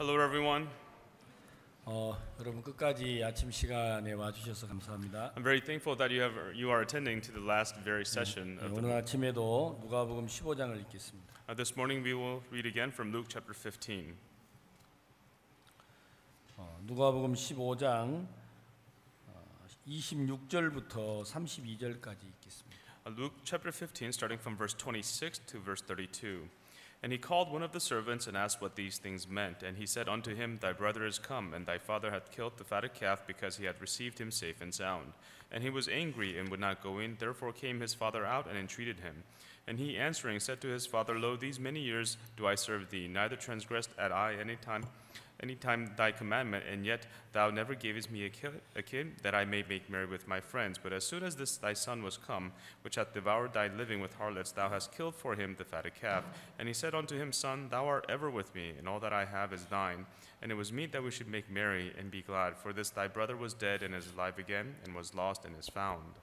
Hello, everyone. 여러분 끝까지 아침 시간에 와주셔서 감사합니다. I'm very thankful that you are attending to the last very session of 오늘 아침에도 누가복음 15장을 읽겠습니다. This morning we will read again from Luke chapter 15. 누가복음 15장 26절부터 32절까지 읽겠습니다. Luke chapter 15, starting from verse 26 to verse 32. And he called one of the servants and asked what these things meant. And he said unto him, Thy brother is come, and thy father hath killed the fatted calf, because he had received him safe and sound. And he was angry and would not go in. Therefore came his father out and entreated him. And he answering said to his father, Lo, these many years do I serve thee, neither transgressed at I any time thy commandment, and yet thou never gavest me a kid, that I may make merry with my friends. But as soon as this thy son was come, which hath devoured thy living with harlots, thou hast killed for him the fatted calf. And he said unto him, Son, thou art ever with me, and all that I have is thine. And it was meet that we should make merry and be glad. For this thy brother was dead and is alive again, and was lost and is found.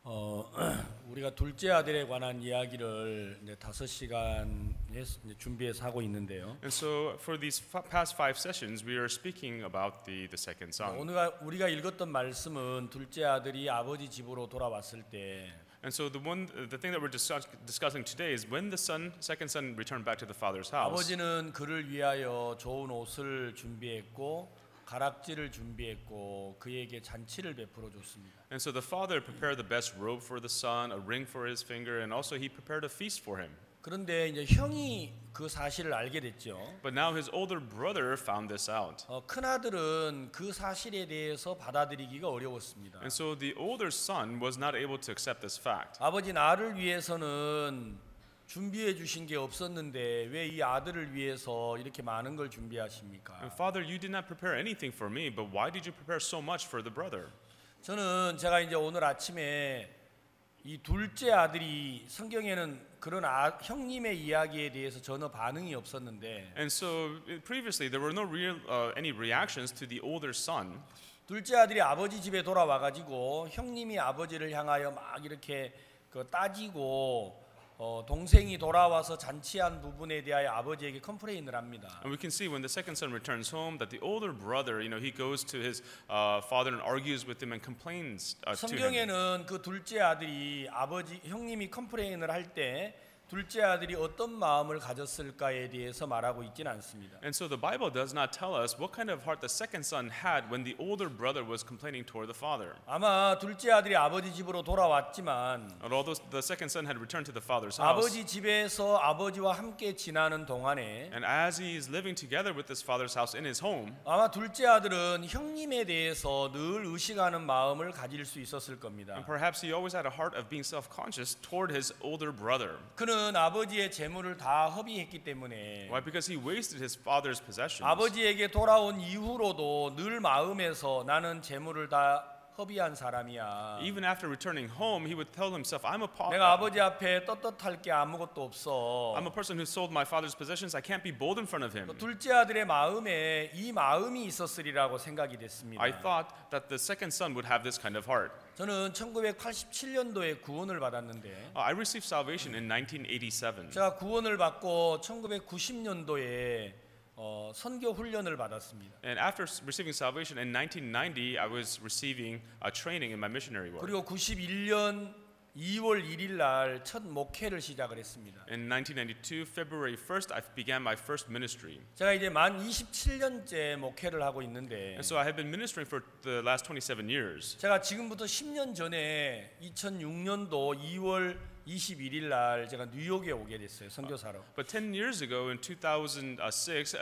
우리가 둘째 아들에 관한 이야기를 이제 5시간에 준비해서 하고 있는데요. And so for these past 5 sessions, we are speaking about the second son. 오늘 우리가 읽었던 말씀은 둘째 아들이 아버지 집으로 돌아왔을 때 And so the thing that we're discussing today is when the second son returned back to the father's house. 아버지는 그를 위하여 좋은 옷을 준비했고 가락지를 준비했고 그에게 잔치를 베풀어 줬습니다. And so the father prepared the best robe for the son, a ring for his finger, and also he prepared a feast for him. 그런데 이제 형이 그 사실을 알게 됐죠. But now his older brother found this out. 큰 아들은 그 사실에 대해서 받아들이기가 어려웠습니다. And so the older son was not able to accept this fact. 아버지 나를 위해서는 준비해 주신 게 없었는데 왜 이 아들을 위해서 이렇게 많은 걸 준비하십니까? And Father, you did not prepare anything for me, but why did you prepare so much for the brother? 저는 제가 이제 오늘 아침에 이 둘째 아들이 성경에는 그런 형님의 이야기에 대해서 전혀 반응이 없었는데 And so previously there were no real any reactions to the older son. 둘째 아들이 아버지 집에 돌아와 가지고 형님이 아버지를 향하여 막 이렇게 따지고 동생이 돌아와서 잔치한 부분에 대하여 아버지에게 컴플레인을 합니다. And we can see when the second son returns home that the older brother, he goes to his father and argues with him and complains to him. 성경에는 그 둘째 아들이 형님이 컴플레인을 할 때 둘째 아들이 어떤 마음을 가졌을까에 대해서 말하고 있지는 않습니다. And so the Bible does not tell us what kind of heart the second son had when the older brother was complaining toward the father. 아마 둘째 아들이 아버지 집으로 돌아왔지만 And although the second son had returned to the father's house, 아버지 집에서 아버지와 함께 지나는 동안에 and as he is living together with his father's house in his home, 아마 둘째 아들은 형님에 대해서 늘 의식하는 마음을 가질 수 있었을 겁니다. and perhaps he always had a heart of being self-conscious toward his older brother. 그는 아버지의 재물을 다 허비했기 때문에 Why? Because he wasted his father's possessions. 아버지에게 돌아온 이후로도 늘 마음에서 나는 재물을 다 허비한 사람이야. Even after returning home, he would tell himself, 내가 아버지 앞에 떳떳할 게 아무것도 없어. I'm a person who sold my father's possessions. I can't be bold in front of him. 둘째 아들의 마음에 이 마음이 있었으리라고 생각이 됐습니다. I thought that the second son would have this kind of heart. 저는 1987년도에 구원을 받았는데 I received salvation in 1987. 제가 구원을 받고 1990년도에 선교 훈련을 받았습니다. And after receiving salvation in 1990, I was receiving a training in my missionary work. 그리고 91년 2월 1일 날 첫 목회를 시작을 했습니다. In 1992, February 1st, I began my first ministry. 제가 이제 만 27년째 목회를 하고 있는데 And so I have been ministering for the last 27 years. 제가 지금부터 10년 전에 2006년도 2월 21일 날 제가 뉴욕에 오게 됐어요. 선교사로. But 10 years ago in 2006,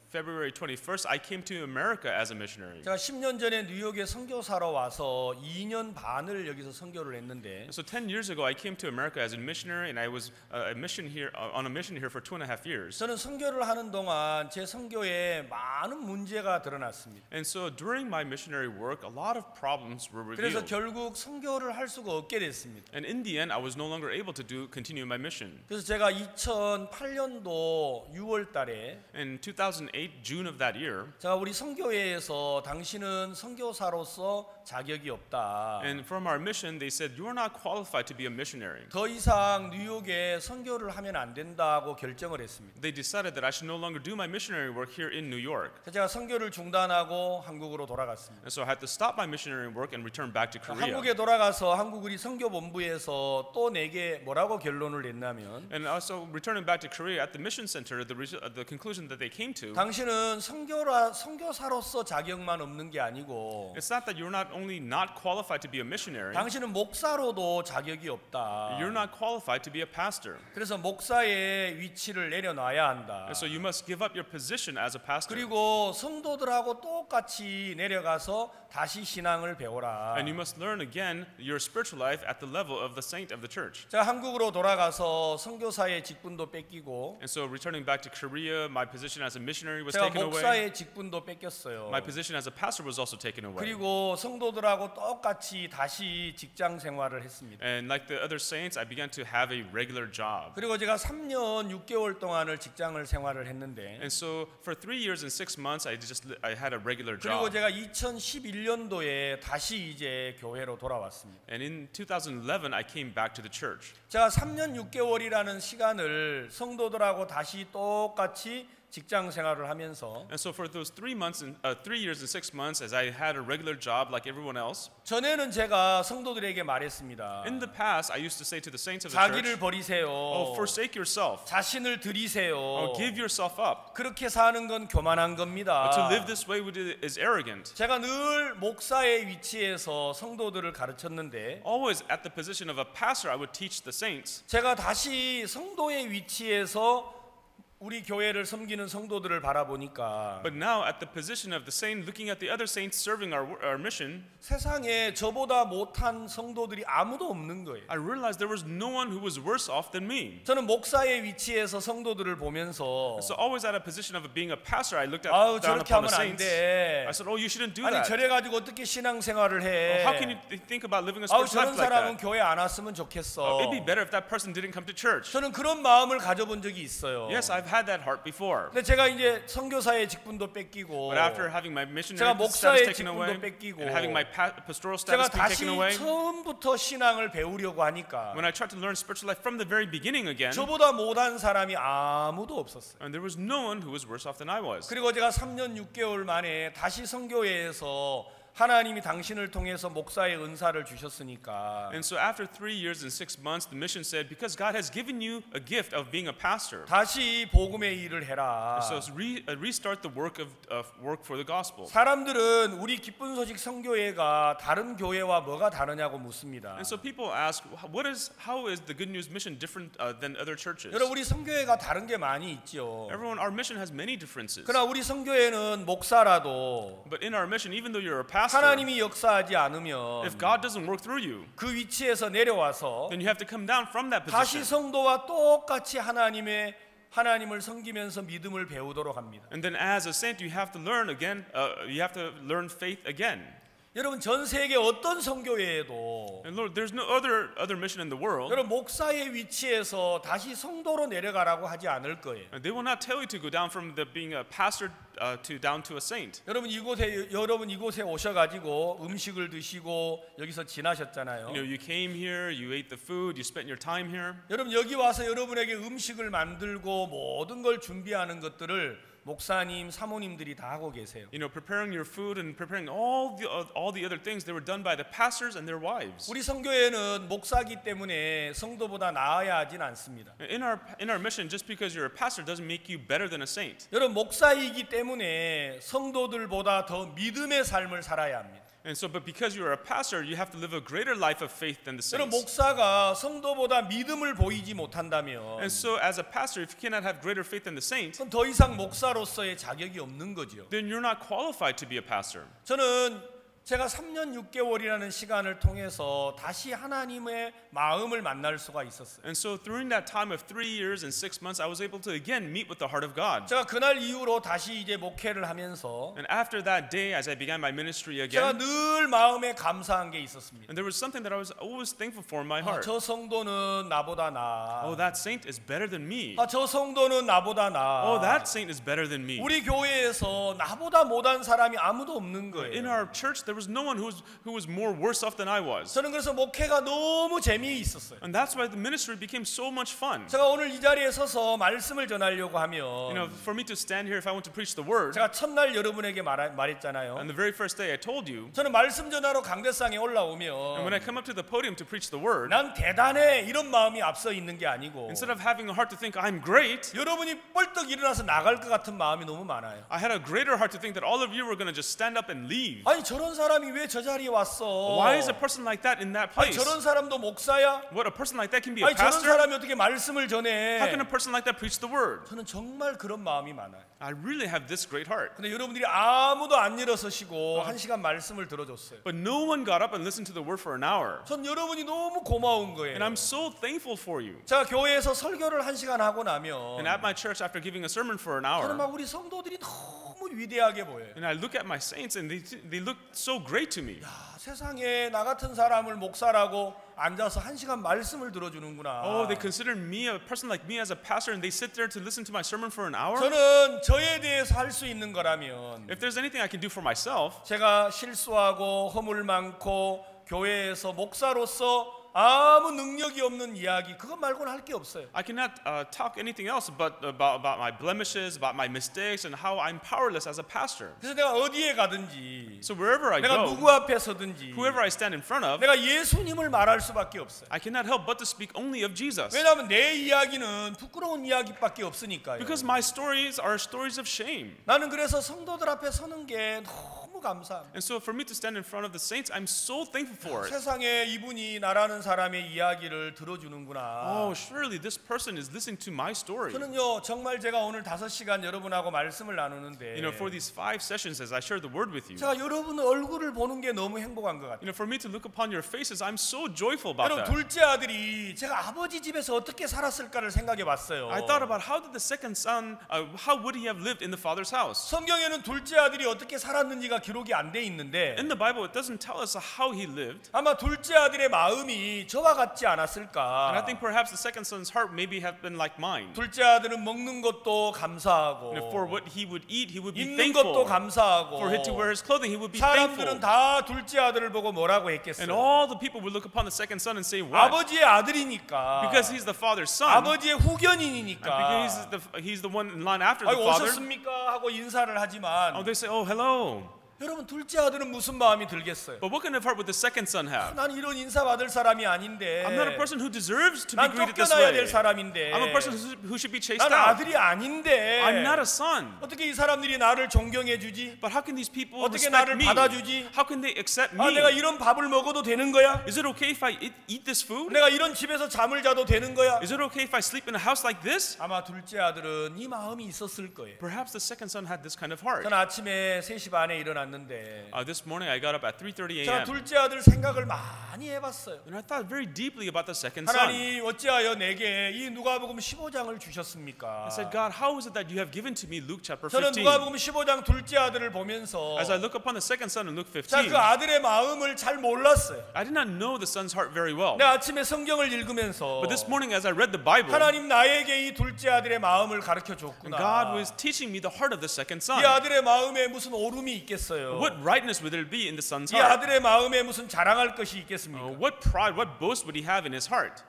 February 21st, I came to America as a missionary. 제가 10년 전에 뉴욕에 선교사로 와서 2년 반을 여기서 선교를 했는데 So 10 years ago, I came to America as a missionary, and I was on a mission here for 2.5 years. 저는 선교를 하는 동안 제 선교에 많은 문제가 드러났습니다. And so during my missionary work, a lot of problems were 그래서 revealed. 결국 선교를 할 수가 없게 됐습니다. And in the end, I was no longer able to continue my mission. 그래서 제가 2008년도 6월 달에 In 2008, 2008, June of that year, 자, 우리 선교회에서 당신은 선교사로서 자격이 없다. and from our mission, they said, you are not qualified to be a missionary. 더 이상 뉴욕에 선교를 하면 안 된다고 결정을 했습니다. They decided that I should no longer do my missionary work here in New York. 그래서 제가 선교를 중단하고 한국으로 돌아갔습니다. And so I had to stop my missionary work and return back to Korea. 한국에 돌아가서 한국 우리 선교본부에서 또 내게 뭐라고 결론을 냈냐면 And also returning back to Korea at the mission center, the conclusion that they came to, 당신은 선교사로서 자격만 없는 게 아니고 it's not that you're not only not qualified to be a missionary, 당신은 목사로도 자격이 없다. you're not qualified to be a pastor. 그래서 목사의 위치를 내려놔야 한다. And so you must give up your position as a pastor. 그리고 성도들하고 똑같이 내려가서 다시 신앙을 배워라. And you must learn again your spiritual life at the level of the saint of the church. 제가 한국으로 돌아가서 선교사의 직분도 뺏기고 And so returning back to Korea, my position as a missionary was 제가 taken away. 목사의 직분도 뺏겼어요. My position as a pastor was also taken away. 그리고 성도들하고 똑같이 다시 직장 생활을 했습니다. And like the other saints, I began to have a regular job. 그리고 제가 3년 6개월 동안을 직장을 생활을 했는데 And so for 3 years and 6 months, I had a regular 그리고 job. 제가 2011년도에 다시 이제 교회로 돌아왔습니다. And in 2011, I came back to the church. 제가 3년 6개월이라는 시간을 성도들하고 다시 똑같이 직장 생활을 하면서 And so for those 3 years and 6 months, as I had a regular job like everyone else, 전에는 제가 성도들에게 말했습니다. in the past, I used to say to the saints of the 자기를 church, 버리세요. oh, forsake yourself. 자신을 드리세요. Oh, give yourself up. 그렇게 사는 건 교만한 겁니다. To live this way is arrogant. 제가 늘 목사의 위치에서 성도들을 가르쳤는데 Always at the position of a pastor, I would teach the saints. 제가 다시 성도의 위치에서 우리 교회를 섬기는 성도들을 바라보니까 But now at the position of the saint, looking at the other saints serving our mission, 세상에 저보다 못한 성도들이 아무도 없는 거예요. I realized there was no one who was worse off than me. 저는 목사의 위치에서 성도들을 보면서 So always at a position of being a pastor, I looked 아우 down 저렇게 upon 하면 the 안 saints. 돼. I said, oh, you shouldn't do 아니 that. 저래 가지고 어떻게 신앙생활을 해? How can you think about living a 아우 저런 spiritual life like 사람은 that? 교회 안 왔으면 좋겠어. It'd be better if that person didn't come to church. 저는 그런 마음을 가져본 적이 있어요. Yes, I've had that heart before. 근데 제가 이제 선교사의 직분도 뺏기고 But after having my missionary 제가 status 목사의 taken away 직분도 뺏기고 and having my pastoral 제가 status being 다시 taken away, 처음부터 신앙을 배우려고 하니까 when I tried to learn spiritual life from the very beginning again, 저보다 못한 사람이 아무도 없었어요. and there was no one who was worse off than I was. 그리고 제가 3년 6개월 만에 다시 선교회에서 하나님이 당신을 통해서 목사의 은사를 주셨으니까 And so after 3 years and 6 months, the mission said, because God has given you a gift of being a pastor, 다시 복음의 일을 해라. so restart the work of work for the gospel. 사람들은 우리 기쁜 소식 선교회가 다른 교회와 뭐가 다르냐고 묻습니다. And so people ask, how is the good news mission different than other churches? 여러분 우리 선교회가 다른 게 많이 있죠. Everyone, our mission has many differences. 그러나 우리 선교회는 목사라도 But in our mission, even though you're a pastor, 하나님이 역사하지 않으면 if God doesn't work through you, 그 위치에서 내려와서 then you have to come down from that 다시 position. 성도와 똑같이 하나님을 섬기면서 믿음을 배우도록 합니다. And then as a saint, you have to learn again, you have to learn faith again. 여러분 전 세계 어떤 선교회에도 And Lord, there's no other mission in the world. 여러분 목사의 위치에서 다시 성도로 내려가라고 하지 않을 거예요. And they will not tell you to go down from being a pastor down to a saint. 여러분 이곳에 오셔가지고 음식을 드시고 여기서 지나셨잖아요. You came here, you ate the food, you spent your time here. 여러분 여기 와서 여러분에게 음식을 만들고 모든 걸 준비하는 것들을 목사님, 사모님들이 다 하고 계세요. Preparing your food and preparing all the other things, they were done by the pastors and their wives. 우리 선교회는 목사기 때문에 성도보다 나아야 하진 않습니다. In our mission, just because you're a pastor doesn't make you better than a saint. 여러분 목사이기 때문에 성도들보다 더 믿음의 삶을 살아야 합니다. And so, but because you are a pastor, you have to live a greater life of faith than the 여러분 saints. 목사가 성도보다 믿음을 보이지 못한다면 And so, as a pastor, if you cannot have greater faith than the saints, 그건 더 이상 목사로서의 자격이 없는 거죠. then you're not qualified to be a pastor. 저는 제가 3년 6개월이라는 시간을 통해서 다시 하나님의 마음을 만날 수가 있었어요. And so during that time of 3 years and 6 months, I was able to again meet with the heart of God. 제가 그날 이후로 다시 이제 목회를 하면서 And after that day, as I began my ministry 제가 again, 늘 마음에 감사한 게 있었습니다. and there was something that I was always thankful for in my heart. 저 성도는 나보다 나아. Oh, that saint is better than me. 저 성도는 나보다 나아. Oh, that saint is better than me. 우리 교회에서 나보다 못한 사람이 아무도 없는 In 거예요. our church, there was no one who was more worse off than I was. 저는 그래서 목회가 너무 재미있었어요. And that's why the ministry became so much fun. 제가 오늘 이 자리에 서서 말씀을 전하려고 하면 For me to stand here, if I want to preach the word, 제가 첫날 여러분에게 말했잖아요. and the very first day I told you, 저는 말씀 전하러 강대상에 and 올라오면 when I come up to the podium to preach the word, 난 대단해 이런 마음이 앞서 있는 게 아니고 instead of having a heart to think I'm great, 여러분이 뻘떡 일어나서 나갈 것 같은 마음이 너무 많아요. I had a greater heart to think that all of you were going to just stand up and leave. 아니 저런 사람이 왜 저 자리에 왔어? Why is a person like that in that 아니 place? 저런 사람도 목사야? What, a person like that can be a 아니 저런 pastor? 사람이 어떻게 말씀을 전해? How can a person like that preach the word? 저는 정말 그런 마음이 많아요. I really have this great heart. 근데 여러분들이 아무도 안 일어서시고 한 시간 말씀을 들어줬어요. But no one got up and listened to the word for an hour. 전 여러분이 너무 고마운 거예요. And I'm so thankful for you. 제가 교회에서 설교를 한 시간 하고 나면 And at my church, after giving a sermon for an 저는 hour, 막 우리 성도들이 너무 위대하게 보여요. and I look at my saints and they look so great to me. 세상에 나 같은 사람을 목사라고 앉아서 한 시간 말씀을 들어주는구나. Oh, they consider me, a person like me, as a pastor, and they sit there to listen to my sermon for an hour? 저는 저에 대해서 할 수 있는 거라면 If there's anything I can do for myself, 제가 실수하고 허물 많고 교회에서 목사로서 아무 능력이 없는 이야기 그것 말고는 할 게 없어요. I cannot talk anything else but about my blemishes, about my mistakes, and how I'm powerless as a pastor. 그래서 내가 어디에 가든지 So wherever I 내가 go, 누구 앞에 서든지 whoever I stand in front of, 내가 예수님을 말할 수밖에 없어요. I cannot help but to speak only of Jesus. 왜냐하면 내 이야기는 부끄러운 이야기밖에 없으니까요. Because my stories are stories of shame. 나는 그래서 성도들 앞에 서는 게 너무 감사합니다. And so for me to stand in front of the saints, I'm so thankful for it. 세상에 이분이 나라는 사람의 이야기를 들어주는구나. Oh, surely this person is listening to my story. 저는요 정말 제가 오늘 5시간 여러분하고 말씀을 나누는데 For these 5 sessions as I share the word with you, 제가 여러분 얼굴을 보는 게 너무 행복한 것 같아요. for me to look upon your faces, I'm so joyful about 여러분 that. 둘째 아들이 제가 아버지 집에서 어떻게 살았을까를 생각해 봤어요. I thought about how did the second son, how would he have lived in the father's house? 성경에는 둘째 아들이 어떻게 살았는지가 기록이 안 돼 있는데 In the Bible, it doesn't tell us how he lived. 아마 둘째 아들의 마음이 저와 같지 And I 않았을까. think perhaps the second son's heart maybe have been like mine. 둘째 아들은 먹는 것도 감사하고 For what he would eat, he would be 입는 것도 thankful. 감사하고 For him to wear his clothing, he would be 사람들은 thankful. 다 둘째 아들을 보고 뭐라고 And 했겠어요? all the people would look upon the second son and say, what? 아버지의 아들이니까 Because he's the father's son. 아버지의 And 후견인이니까 because he's the one in line after the 아이고 father. 오셨습니까 하고 인사를 하지만 Oh, they say, oh, hello. 여러분 둘째 아들은 무슨 마음이 들겠어요? But what kind of heart would the second son have? 난 이런 인사 받을 사람이 아닌데 I'm not a person who deserves to be 난 greeted this 쫓겨나야 way. 될 사람인데 I'm a person who should be chased 난 out. 아들이 아닌데 I'm not a son. 어떻게 이 사람들이 나를 존경해 주지? But how can these people 어떻게 respect 나를 me? 받아주지? How can they accept 아, me? 내가 이런 밥을 먹어도 되는 거야? Is it okay if I eat this food? 내가 이런 집에서 잠을 자도 되는 거야? Is it okay if I sleep in a house like this? 아마 둘째 아들은 이 마음이 있었을 거예요. Perhaps the second son had this kind of heart. 저는 아침에 3시 반에 일어났는데 This morning I got up at 3:30 제가 a.m. 둘째 아들 생각을 많이 해봤어요. and I thought very deeply about the second son. 하나님 어찌하여 내게 이 누가복음 15장을 주셨습니까? I said, God, how is it that you have given to me Luke chapter 저는 15? 누가복음 15장 둘째 아들을 보면서 As I look upon the second son in Luke 자, 15, 그 아들의 마음을 잘 몰랐어요. I did not know the son's heart very well. 내가 아침에 성경을 읽으면서 But this morning as I read the Bible, 하나님 나에게 이 둘째 아들의 마음을 가르쳐 줬구나. God was teaching me the heart of the second son. 이 아들의 마음에 무슨 오름이 있겠어요? What rightness would there be in the son's 이 heart? 아들의 마음에 무슨 자랑할 것이 있겠습니까? What pride, what boast would he have in his heart?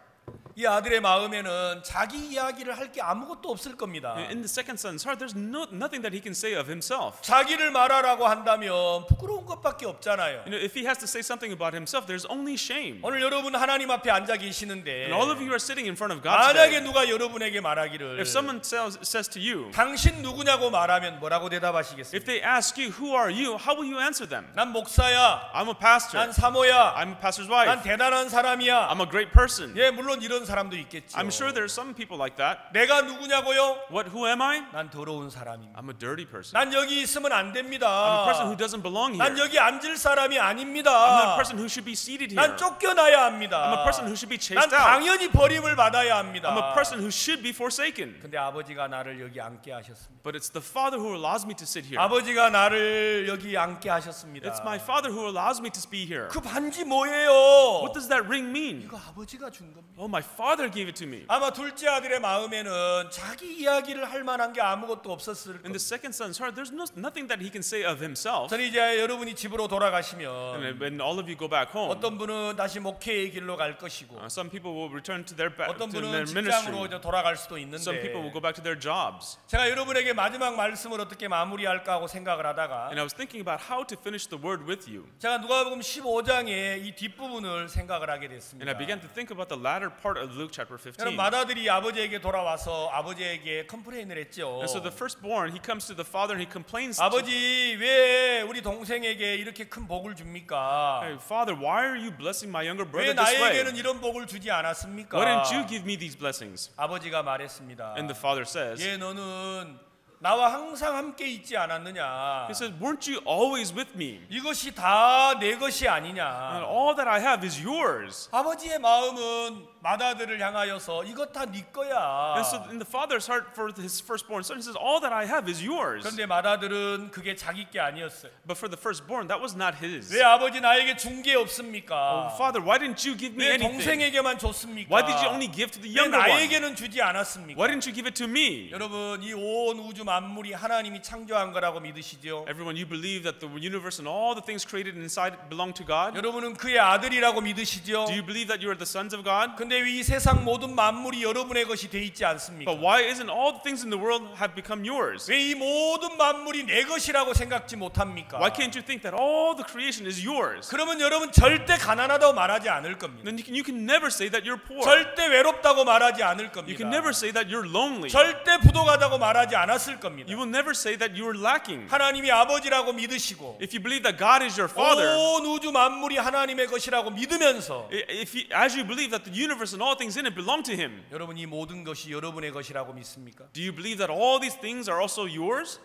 이 아들의 마음에는 자기 이야기를 할 게 아무것도 없을 겁니다. In the second son's heart, there's nothing that he can say of himself. 자기를 말하라고 한다면 부끄러운 것밖에 없잖아요. If he has to say something about himself, there's only shame. 오늘 여러분 하나님 앞에 앉아 계시는데 And all of you are sitting in front of God 만약에 today. 누가 여러분에게 말하기를 If someone says to you, 당신 누구냐고 말하면 뭐라고 대답하시겠습니까? if they ask you, who are you? How will you answer them? 난 목사야. I'm a pastor. 난 사모야. I'm a pastor's 난 wife. 대단한 사람이야. I'm a great person. 예, 물론 이런 사람도 있겠죠. I'm sure there are some people like that. 내가 누구냐고요? Who am I? 난 더러운 사람입니다. I'm a dirty person. 난 여기 있으면 안 됩니다. I'm a person who doesn't belong here. 난 여기 앉을 사람이 I'm 아닙니다. not a person who should be seated here. 난 쫓겨나야 합니다. I'm a person who should be 난 chased out. 당연히 버림을 받아야 합니다. I'm a person who should be forsaken. 근데 아버지가 나를 여기 앉게 하셨습니다. But it's the Father who allows me to sit here. 아버지가 나를 여기 앉게 하셨습니다. It's my Father who allows me to be here. 그 반지 뭐예요? What does that ring mean? 이거 아버지가 준 겁니다. Oh, my Father gave it to me. 아마 둘째 아들의 마음에는 자기 이야기를 할 만한 게 아무것도 없었을 In the 겁니다. second son's heart, there's nothing that he can say of himself. 저는 이제 여러분이 집으로 돌아가시면 And when all of you go back home, 어떤 분은 다시 목회의 길로 갈 것이고 some people will return to their 어떤 to 분은 their 직장으로 ministry. 이제 돌아갈 수도 Some people will 있는데 go back to their jobs. 제가 여러분에게 마지막 말씀을 어떻게 마무리할까 하고 생각을 하다가 And I was thinking about how to finish the word with you. 제가 누가복음 15장의 이 뒷부분을 생각을 하게 And 됐습니다. I began to think about the latter part of Luke chapter 15. 여러분 마다들이 아버지에게 돌아와서 아버지에게 컴플레인을 했죠. And so the firstborn, he comes to the father and he complains. 아버지 왜 우리 동생에게 이렇게 큰 복을 줍니까? Hey, Father, why are you blessing my younger 왜 brother this way? 나에게는 이런 복을 주지 않았습니까? Why didn't you give me these blessings? 아버지가 말했습니다. And the father says, 예, 너는 나와 항상 함께 있지 않았느냐? he says, weren't you always with me? 이것이 다 내 것이 And 아니냐? all that I have is yours. 아버지의 마음은 마다들을 향하여서 이것 다 네 거야. And so in the father's heart for his firstborn son, he says, all that I have is yours. 그런데 마다들은 그게 자기 게 아니었어요. But for the firstborn, that was not his. 왜 아버지 나에게 준 게 없습니까? Father, why didn't you give me 왜 anything? 동생에게만 줬습니까? Why did you only give to the 왜 younger one? 나에게는 주지 않았습니까? Why didn't you give it to me? 여러분 이 온 우주 만물이 하나님이 창조한 거라고 믿으시죠? Everyone, you believe that the universe and all the things created inside it belong to God? 여러분은 그의 아들이라고 믿으시죠? Do you believe that you are the sons of God? 근데 왜 이 세상 모든 만물이 여러분의 것이 돼 있지 않습니까? But why isn't all the things in the world have become yours? 왜 이 모든 만물이 내 것이라고 생각지 못합니까? Why can't you think that all the creation is yours? 그러면 여러분 절대 가난하다고 말하지 않을 겁니다. Then you can never say that you're poor. 절대 외롭다고 말하지 않을 You 겁니다. can never say that you're lonely. 절대 부족하다고 말하지 않았을 겁니다. You will never say that you're lacking. 하나님이 아버지라고 믿으시고 If you believe that God is your Father, 온 우주 만물이 하나님의 것이라고 믿으면서 as you believe that the universe and all things in it belong to Him, 여러분 이 모든 것이 여러분의 것이라고 믿습니까? do you believe that all these things are also yours?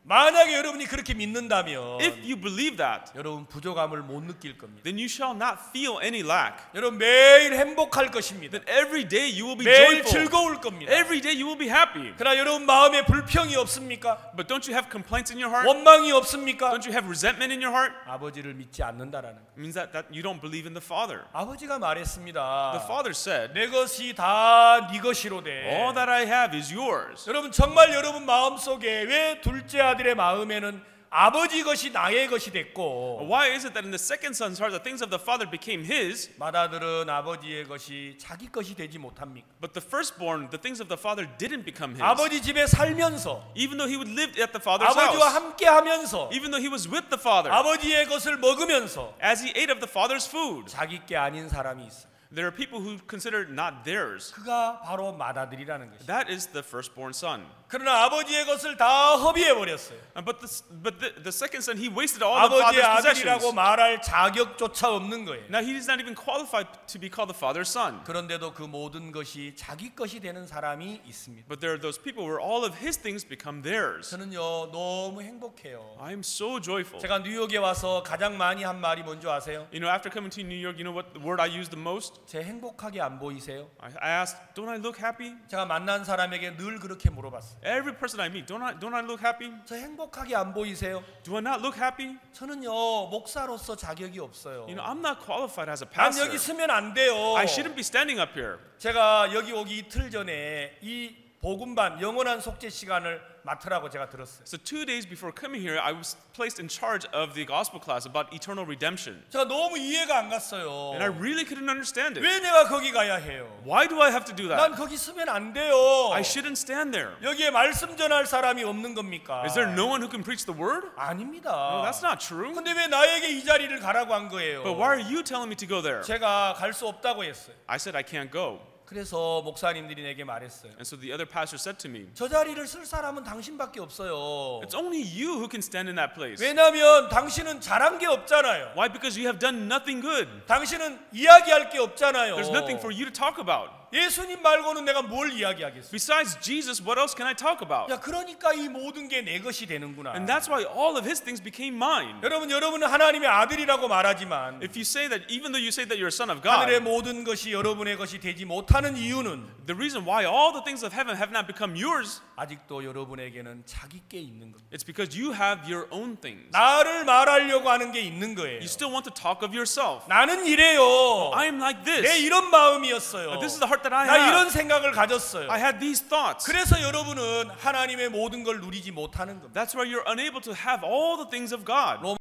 만약에 여러분이 그렇게 믿는다면 If you believe that, 여러분 부족함을 못 느낄 겁니다. then you shall not feel any lack. 여러분 매일 행복할 것입니다. Then every day you will be 매일 joyful. 즐거울 겁니다. Every day you will be happy. 그러나 여러분 마음에 불평이 없습니까? But don't you have complaints in your heart? 원망이 없습니까? Don't you have resentment in your heart? 아버지를 믿지 않는다라는 거. It means that you don't believe in the Father. 아버지가 The 말했습니다. Father said, 내 것이 다 네 것이로되. all that I have is yours. 여러분 정말 여러분 마음속에 왜 둘째 아들의 마음에는 아버지 것이 나의 것이 됐고 Why is it that in the second son's heart the things of the Father became his, 맏아들은 아버지의 것이 자기 것이 되지 못합니까? but the firstborn, the things of the Father didn't become his? 아버지 집에 살면서 Even though he would live at the Father's 아버지와 house, 함께 하면서 even though he was with the Father, 아버지의 것을 먹으면서 as he ate of the Father's food, 자기 게 아닌 사람이 있어. there are people who consider not theirs. 그가 바로 맏아들이라는 것이. That is the firstborn son. 그러나 아버지의 것을 다 허비해 버렸어요. But the second son, he wasted all the 아버지의 father's 아들이라고 possessions. 말할 자격조차 없는 거예요. Now he is not even qualified to be called the father's son. 그런데도 그 모든 것이 자기 것이 되는 사람이 있습니다. But there are those people where all of his things become theirs. 저는요 너무 행복해요. I am so joyful. 제가 뉴욕에 와서 가장 많이 한 말이 뭔지 아세요? You know, after coming to New York, you know what the word I use the most? 제 행복하게 안 보이세요? I asked, don't I look happy? 제가 만난 사람에게 늘 그렇게 물어봤어요. Every person I meet, don't I look happy? 저 행복하게 안 보이세요? Do I not look happy? 저는요 목사로서 자격이 없어요. You know, I'm not qualified as a 난 pastor. 여기 서면 안 돼요. I shouldn't be standing up here. 제가 여기 오기 이틀 전에 이 복음반 영원한 속죄 시간을 맡으라고 제가 들었어요. So 2 days before coming here, I was placed in charge of the gospel class about eternal redemption. 제가 너무 이해가 안 갔어요. And I really couldn't understand it. 왜 내가 거기 가야 해요? Why do I have to do 난 that? 거기 서면 안 돼요. I shouldn't stand there. 여기에 말씀 전할 사람이 없는 겁니까? Is there no one who can preach the word? 아닙니다. No, that's not true. 근데 왜 나에게 이 자리를 가라고 한 거예요? But why are you telling me to go there? 제가 갈 수 없다고 했어요. I said I can't go. 그래서 목사님들이 내게 말했어요. And so the other pastor said to me, 저 자리를 쓸 사람은 당신밖에 없어요. it's only you who can stand in that place. 왜냐하면 당신은 잘한 게 없잖아요. Why? Because you have done nothing good. 당신은 이야기할 게 없잖아요. There's nothing for you to talk about. 예수님 말고는 내가 뭘 이야기하겠어요? Besides Jesus, what else can I talk about? 야, 그러니까 이 모든 게 내 것이 되는구나. And that's why all of his things became mine. 여러분은 하나님의 아들이라고 말하지만 If you say that, even though you say that you're a son of God, 하늘의 모든 것이 여러분의 것이 되지 못하는 이유는 the reason why all the things of heaven have not become yours, 아직도 여러분에게는 자기 게 있는 겁니다. it's because you have your own things. 나를 말하려고 하는 게 있는 거예요. You still want to talk of yourself. 나는 이래요. I am like 내 this. 이런 마음이었어요. This is the heart that I 나 이런 have. 생각을 가졌어요. I had these thoughts. 그래서 여러분은 하나님의 모든 걸 누리지 못하는 겁니다. That's why you're unable to have all the things of God.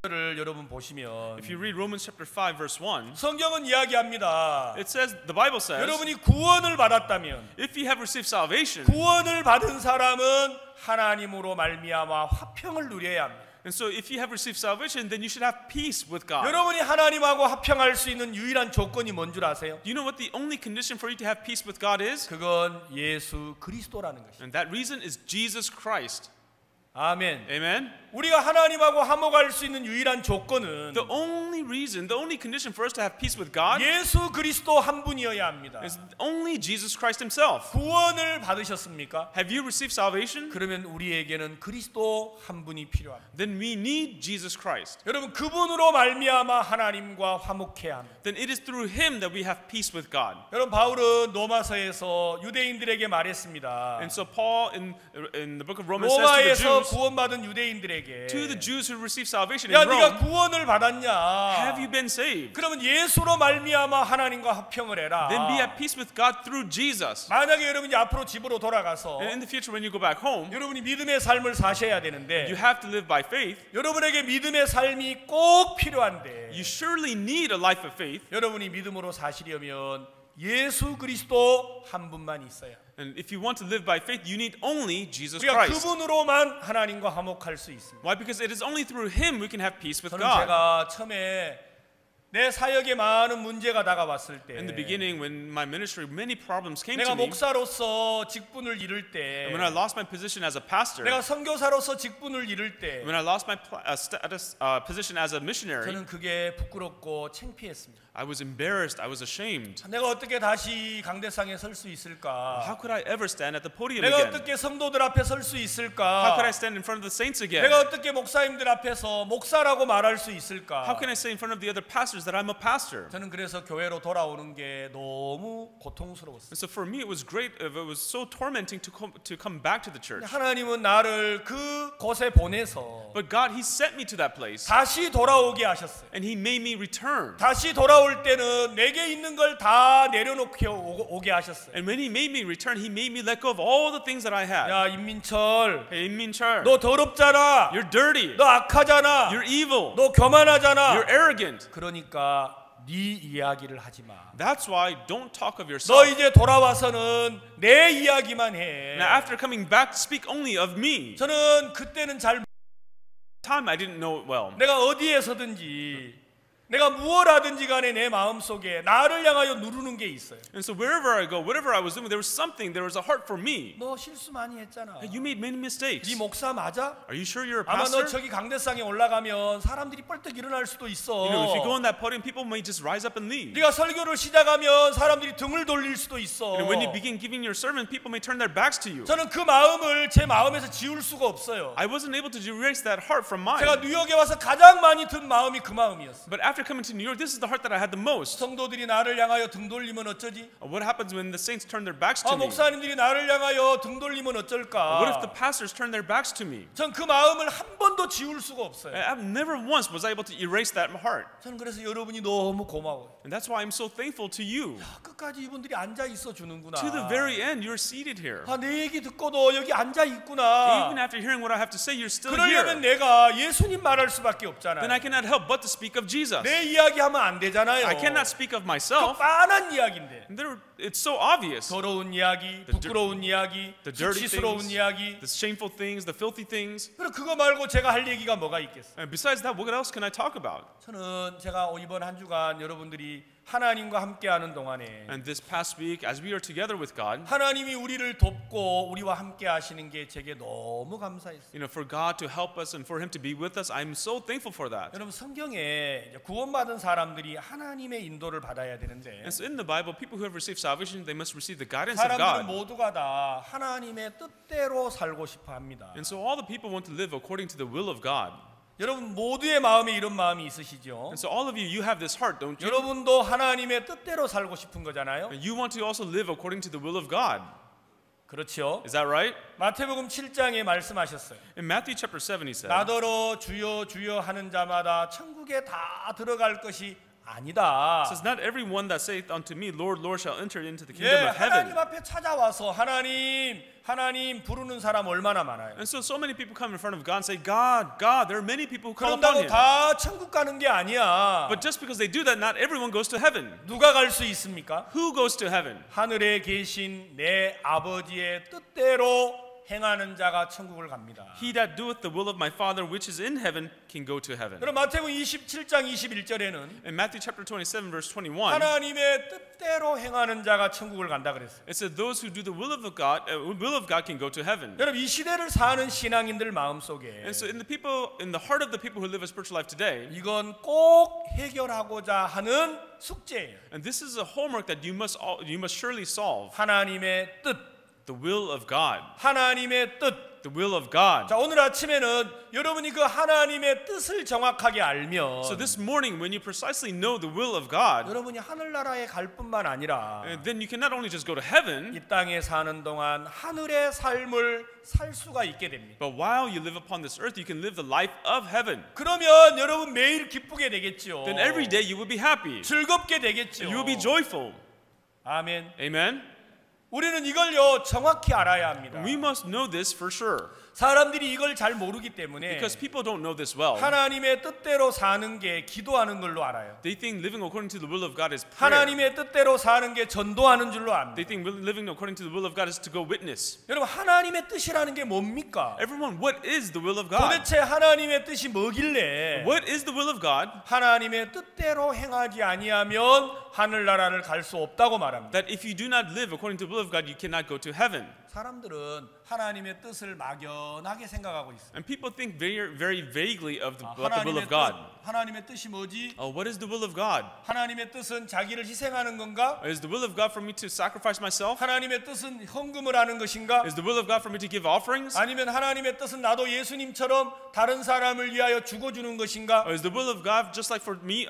를 여러분 보시면 If you read Romans chapter 5 verse 1, 성경은 이야기합니다. it says, the Bible says, 여러분이 구원을 받았다면 if you have received salvation, 구원을 받은 사람은 하나님으로 말미암아 화평을 누려야 합니다. and so if you have received salvation, then you should have peace with God. 여러분이 하나님하고 화평할 수 있는 유일한 조건이 뭔 줄 아세요? Do you know what the only condition for you to have peace with God is? 그건 예수 그리스도라는 것입니다. And that reason is Jesus Christ. 아멘. Amen? 우리가 하나님하고 화목할 수 있는 유일한 조건은 The only reason, the only condition for us to have peace with God 예수 그리스도 한 분이어야 합니다. is only Jesus Christ himself. 구원을 받으셨습니까? Have you received salvation? 그러면 우리에게는 그리스도 한 분이 필요합니다. Then we need Jesus Christ. 여러분 그분으로 말미암아 하나님과 화목해야 합니다. Then it is through him that we have peace with God. 여러분 바울은 로마서에서 유대인들에게 말했습니다. And so Paul in the book of Romans says to the 로마에서 Jews, 구원받은 유대인들에게 to the Jews who received salvation 야 in 네가 Rome, 구원을 받았냐? have you been saved? 그러면 예수로 말미암아 하나님과 화평을 해라. Then be at peace with God through Jesus. 만약에 여러분이 앞으로 집으로 돌아가서 And in the future when you go back home, 여러분이 믿음의 삶을 사셔야 you 되는데 have to live by faith. 여러분에게 믿음의 삶이 꼭 필요한데 You surely need a life of faith. 여러분이 믿음으로 사시려면 예수 그리스도 한 분만 있어야. And if you want to live by faith, you need only Jesus 우리가 Christ. 그분으로만 하나님과 화목할 수 있습니다. Why? Because it is only through him we can have peace with 저는 God. 제가 처음에 내 사역에 많은 문제가 다가왔을 때 In the beginning, when my ministry, many problems came 내가 to me. 목사로서 직분을 잃을 때 And when I lost my position as a pastor, 내가 선교사로서 직분을 잃을 때 when I lost my position as a missionary, 저는 그게 부끄럽고 창피했습니다. I was embarrassed. I was ashamed. 내가 어떻게 다시 강대상에 설 수 있을까? How could I ever stand at the podium 내가 again? 어떻게 성도들 앞에 설 수 How 있을까? could I stand in front of the saints again? 내가 어떻게 목사님들 앞에서 목사라고 말할 수 있을까? How can I say in front of the other pastors that I'm a pastor? 저는 그래서 교회로 돌아오는 게 너무 고통스러웠어요. And so for me, it was great. It was so tormenting to come back to the church. 하나님은 나를 그 곳에 보내서 But God, He sent me to that place, 다시 돌아오게 하셨어요. and He made me return. 다시 돌아올 때는 내게 있는 걸 다 내려놓게 오게 하셨어요. And when He made me return, He made me let go of all the things that I had. 야 임민철, Hey, Min-chul, 너 더럽잖아. you're dirty. 너 악하잖아. You're evil. 너 교만하잖아. You're arrogant. 그러니까 네 이야기를 하지 마. That's why don't talk of 너 yourself. 이제 돌아와서는 내 이야기만 해. Now, after coming back, speak only of me. 저는 그때는 잘 Time I didn't know it well. 내가 어디에서든지 내가 무엇 하든지 간에 내 마음속에 나를 향하여 누르는 게 있어요. And so wherever I go, whatever I was doing, there was something. There was a heart for me. 너 실수 많이 했잖아. Hey, you made many mistakes. 네 목사 맞아? Are you sure you're a 아마 너 pastor? 저기 강대상에 올라가면 사람들이 뻘떡 일어날 수도 있어. You know, if you go on that podium, people may just rise up and leave. 네가 설교를 시작하면 사람들이 등을 돌릴 수도 있어. And when you begin giving your sermon, people may turn their backs to you. 저는 그 마음을 제 마음에서 지울 수가 없어요. I wasn't able to erase that heart from mine. 제가 뉴욕에 와서 가장 많이 든 마음이 그 마음이었어요. But after coming to New York, this is the heart that I had the most. 성도들이 나를 향하여 등 돌리면 어쩌지? What happens when the saints turn their backs to me? 목사님들이 나를 향하여 등 돌리면 어쩔까? What if the pastors turn their backs to me? 전 그 마음을 한 번도 지울 수가 없어요. I've never once was able to erase that heart. 저는 그래서 여러분이 너무 고마워요. And that's why I'm so thankful to you. 끝까지 이분들이 앉아 있어 주는구나. To the very end, you're seated here. 내 얘기 듣고도 여기 앉아 있구나. Even after hearing what I have to say, you're still 그러려면 here. 내가 예수님 말할 수밖에 없잖아요. Then I cannot help but to speak of Jesus. 내 이야기하면 안 되잖아요. I cannot speak of myself. 뻔한 이야기인데. And it's so obvious. 더러운 이야기, 부끄러운 이야기, The dirty 수치스러운 things, 이야기. the shameful things, the filthy things. 그럼 그거 말고 제가 할 얘기가 뭐가 있겠어요? And besides that, what else can I talk about? 저는 제가 이번 한 주간 여러분들이 하나님과 함께하는 동안에 And this past week, as we are together with God, 하나님이 우리를 돕고 우리와 함께 하시는 게 제게 너무 감사했어요. for God to help us and for Him to be with us, I'm so thankful for that. 여러분 성경에 이제 구원받은 사람들이 하나님의 인도를 받아야 되는데 And so in the Bible, people who have received salvation, they must receive the guidance of 사람들은 God. 모두가 다 하나님의 뜻대로 살고 싶어 합니다. And so all the people want to live according to the will of God. 여러분 모두의 마음에 이런 마음이 있으시죠? And so all of you, you have this heart, don't you? 여러분도 하나님의 뜻대로 살고 싶은 거잖아요. And you want to also live according to the will of God. 그렇죠? Is that right? 마태복음 7장에 말씀하셨어요. In Matthew chapter 7, He said, 나더러 주여 주여 하는 자마다 천국에 다 들어갈 것이 아니다. says, not everyone that saith unto me, Lord, Lord, shall enter into the 예, kingdom of heaven. 하나님 앞에 찾아와서 하나님 부르는 사람 얼마나 많아요. And so many people come in front of God and say, God, God. There are many people who call upon 그런다고 Him. 다 천국 가는 게 아니야. But just because they do that, not everyone goes to heaven. 누가 갈 수 있습니까? Who goes to heaven? 하늘에 계신 내 아버지의 뜻대로 행하는 자가 천국을 갑니다. He that doeth the will of my Father which is in heaven can go to heaven. 그럼 마태복음 27장 21절에는 In Matthew chapter 27, verse 21, 하나님의 뜻대로 행하는 자가 천국을 간다 그랬어요. it said, those who do the will of God can go to heaven. 여러분 이 시대를 사는 신앙인들 마음속에 And so in the heart of the people who live a spiritual life today, 이건 꼭 해결하고자 하는 숙제예요. and this is a homework that you must surely solve. 하나님의 뜻, The will of God. 하나님의 뜻. The will of God. 자, 오늘 아침에는 여러분이 그 하나님의 뜻을 정확하게 알면 So this morning, when you precisely know the will of God, 여러분이 하늘나라에 갈 뿐만 아니라 then you can not only just go to heaven, 이 땅에 사는 동안 하늘의 삶을 살 수가 있게 됩니다. but while you live upon this earth, you can live the life of heaven. 그러면 여러분 매일 기쁘게 되겠죠. Then every day you will be happy. 즐겁게 되겠죠. You will be joyful. 아멘. Amen? 우리는 이걸요 정확히 알아야 합니다. We must know this for sure. 사람들이 이걸 잘 모르기 때문에 Because people don't know this well. 하나님의 뜻대로 사는 게 기도하는 걸로 알아요. They think living according to the will of God is prayer. 하나님의 뜻대로 사는 게 전도하는 줄로 They 압니다. think living according to the will of God is to go witness. 여러분 하나님의 뜻이라는 게 뭡니까? Everyone, what is the will of God? 도대체 하나님의 뜻이 뭐길래 What is the will of God? 하나님의 뜻대로 행하지 아니하면 하늘나라를 갈 수 없다고 말합니다. That if you do not live according to the will of God, you cannot go to heaven. 사람들은 하나님의 뜻을 막연하게 생각하고 있어요. And people think very vaguely of what the will of God. 하나님의 뜻이 뭐지? What is the will of God? 하나님의 뜻은 자기를 희생하는 건가? Is the will of God for me to sacrifice myself? 하나님의 뜻은 헌금을 하는 것인가? Is the will of God for me to give offerings? 아니면 하나님의 뜻은 나도 예수님처럼 다른 사람을 위하여 죽어주는 것인가? Or is the will of God just like for me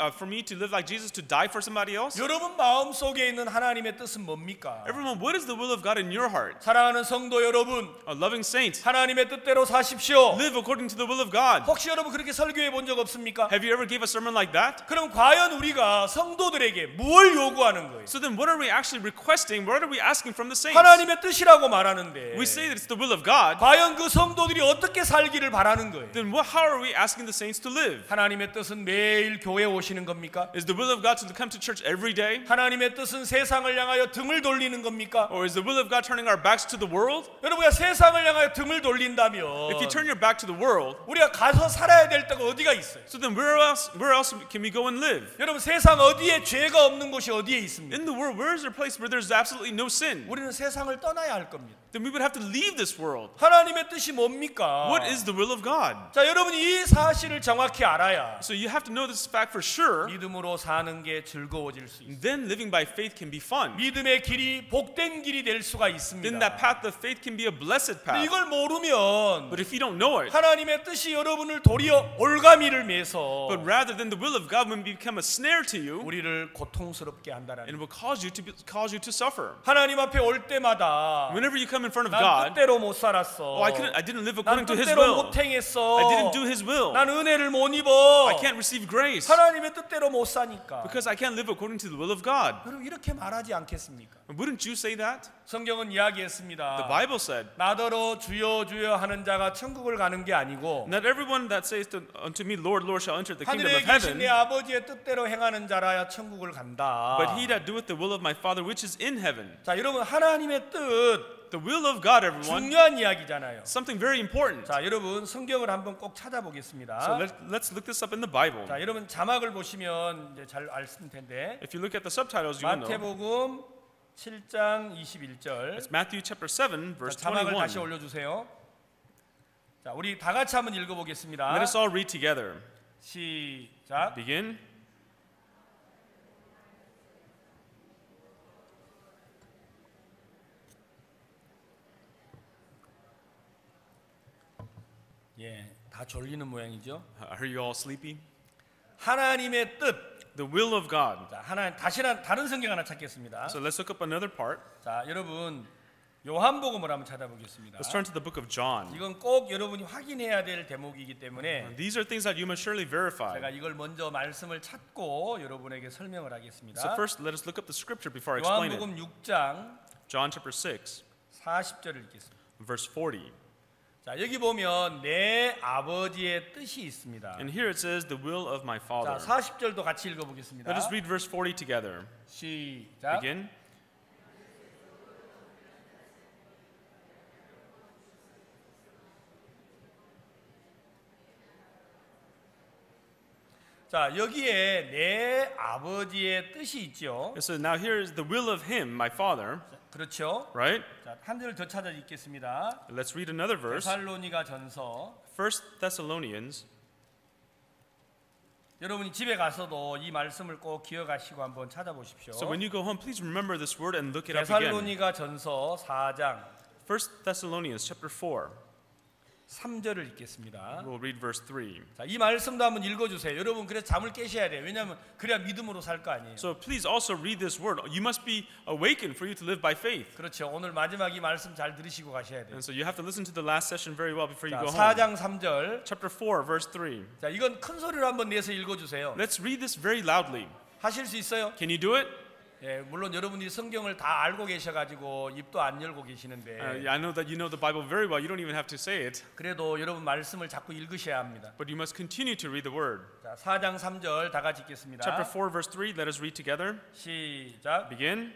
to live like Jesus, to die for somebody else? 여러분 마음속에 있는 하나님의 뜻은 뭡니까? Everyone, what is the will of God in your heart? 사랑하는 성도 여러분, Loving saints, 하나님의 뜻대로 사십시오. live according to the will of God. 혹시 여러분 그렇게 설교해 본 적 없습니까? Have you ever gave a sermon like that? 그럼 과연 우리가 성도들에게 뭘 요구하는 거예요? So then what are we actually requesting? What are we asking from the saints? 하나님의 뜻이라고 말하는데 We say that it's the will of God. 과연 그 성도들이 어떻게 살기를 바라는 거예요? Then how are we asking the saints to live? 하나님의 뜻은 매일 교회 오시는 겁니까? Is the will of God to come to church every day? 하나님의 뜻은 세상을 향하여 등을 돌리는 겁니까? Or is the will of God turning our backs to the world? 여러분가 세상을 향하여 등을 돌린다면 If you turn your back to the world, 우리가 가서 살아야 될 데가 어디가 있어요? so then where else can we go and live? 여러분 세상 어디에 죄가 없는 곳이 어디에 있습니까? In the world, where is there a place where there's absolutely no sin? 우리는 세상을 떠나야 할 겁니다. Then we would have to leave this world. 하나님의 뜻이 뭡니까? What is the will of God? 자, 여러분이 이 사실을 정확히 알아야 So you have to know this fact for sure. 믿음으로 사는 게 즐거워질 수 있어요. Then living by faith can be fun. 믿음의 길이 복된 길이 될 수가 있습니다. Then that path of faith can be a blessed 근데 path. 이걸 모르면 But if you don't know it, 하나님의 뜻이 여러분을 도리어 올가미를 매서 but rather than the will of God will become a snare to you, 우리를 고통스럽게 한다는 and it will cause you to suffer. 하나님 앞에 올 때마다 Whenever you come in front of 난 God, 뜻대로 못 살았어. I didn't live 난 according to His 뜻대로 will. 못 행했어. I didn't do His will. 난 은혜를 못 입어. I can't receive grace 하나님의 뜻대로 못 사니까. because I can't live according to the will of God. 여러분 이렇게 말하지 않겠습니까? Wouldn't you say that? 성경은 The 이야기했습니다. Bible said, 나더러 주여 주여 하는 자가 천국을 가는 게 아니고 not everyone that says unto me, Lord, Lord, shall enter the kingdom 하늘에 of 계신 내 heaven, 아버지의 뜻대로 행하는 자라야 천국을 간다. but he that doeth the will of my Father which is in heaven. 자, 여러분 하나님의 뜻 The will of God, everyone, 중요한 이야기잖아요. something very important. 자, 여러분 성경을 한번 꼭 찾아보겠습니다. So let's look this up in the Bible. 자, 여러분 자막을 보시면 이제 잘 알 텐데. If you look at the subtitles, you will know. 마태복음 7장 21절. It's Matthew chapter 7, verse 자막을 다시 21. 올려주세요. 자, 우리 다 같이 한번 읽어보겠습니다. Let us all read together. 시작. Begin. 예, 다 졸리는 모양이죠. Are you all sleepy? 하나님의 뜻. The will of God. 자, 다시 다른 성경 하나 찾겠습니다. So let's look up another part. 자, 여러분 요한복음을 한번 찾아보겠습니다. Let's turn to the book of John. 이건 꼭 여러분이 확인해야 될 대목이기 때문에 These are things that you must surely verify. 제가 이걸 먼저 말씀을 찾고 여러분에게 설명을 하겠습니다. So first, let us look up the scripture before I explain it. 요한복음 6장 John chapter 6, 40절을 읽겠습니다. verse 40. 자, 여기 보면 내 아버지의 뜻이 있습니다. And here it says, the will of my 자, Father. 40절도 같이 읽어보겠습니다. Let us read verse 40 together. 시작. Begin. 자, 여기에 내 아버지의 뜻이 있죠. So now here is the will of Him, my Father, 그렇죠. right? 자, 한 절 더 찾아 읽겠습니다. Let's read another verse. 데살로니가 전서. 1 Thessalonians. 여러분이 집에 가서도 이 말씀을 꼭 기억하시고 한번 찾아보십시오. So when you go home, please remember this word and look it up again. 데살로니가 전서 4장 1 Thessalonians chapter 4. 3절을 읽겠습니다. We'll read verse 3. 자, 이 말씀도 한번 읽어주세요. 여러분 그래서 잠을 깨셔야 돼요. 왜냐하면 그래야 믿음으로 살 거 아니에요. So please also read this word. You must be awakened for you to live by faith. 그렇죠. 오늘 마지막 이 말씀 잘 들으시고 가셔야 돼요. And so you have to listen to the last session very well before you 자, go home. 4장 3절. Chapter 4, verse 3. 자, 이건 큰 소리로 한번 내서 읽어주세요. Let's read this very loudly. 하실 수 있어요? Can you do it? 예, 물론 여러분들이 성경을 다 알고 계셔가지고 입도 안 열고 계시는데 I know that you know the Bible very well. You don't even have to say it. 그래도 여러분 말씀을 자꾸 읽으셔야 합니다. But you must continue to read the word. 자, 4장 3절 다 같이 읽겠습니다. Chapter 4, verse 3. Let us read together. 시작. Begin.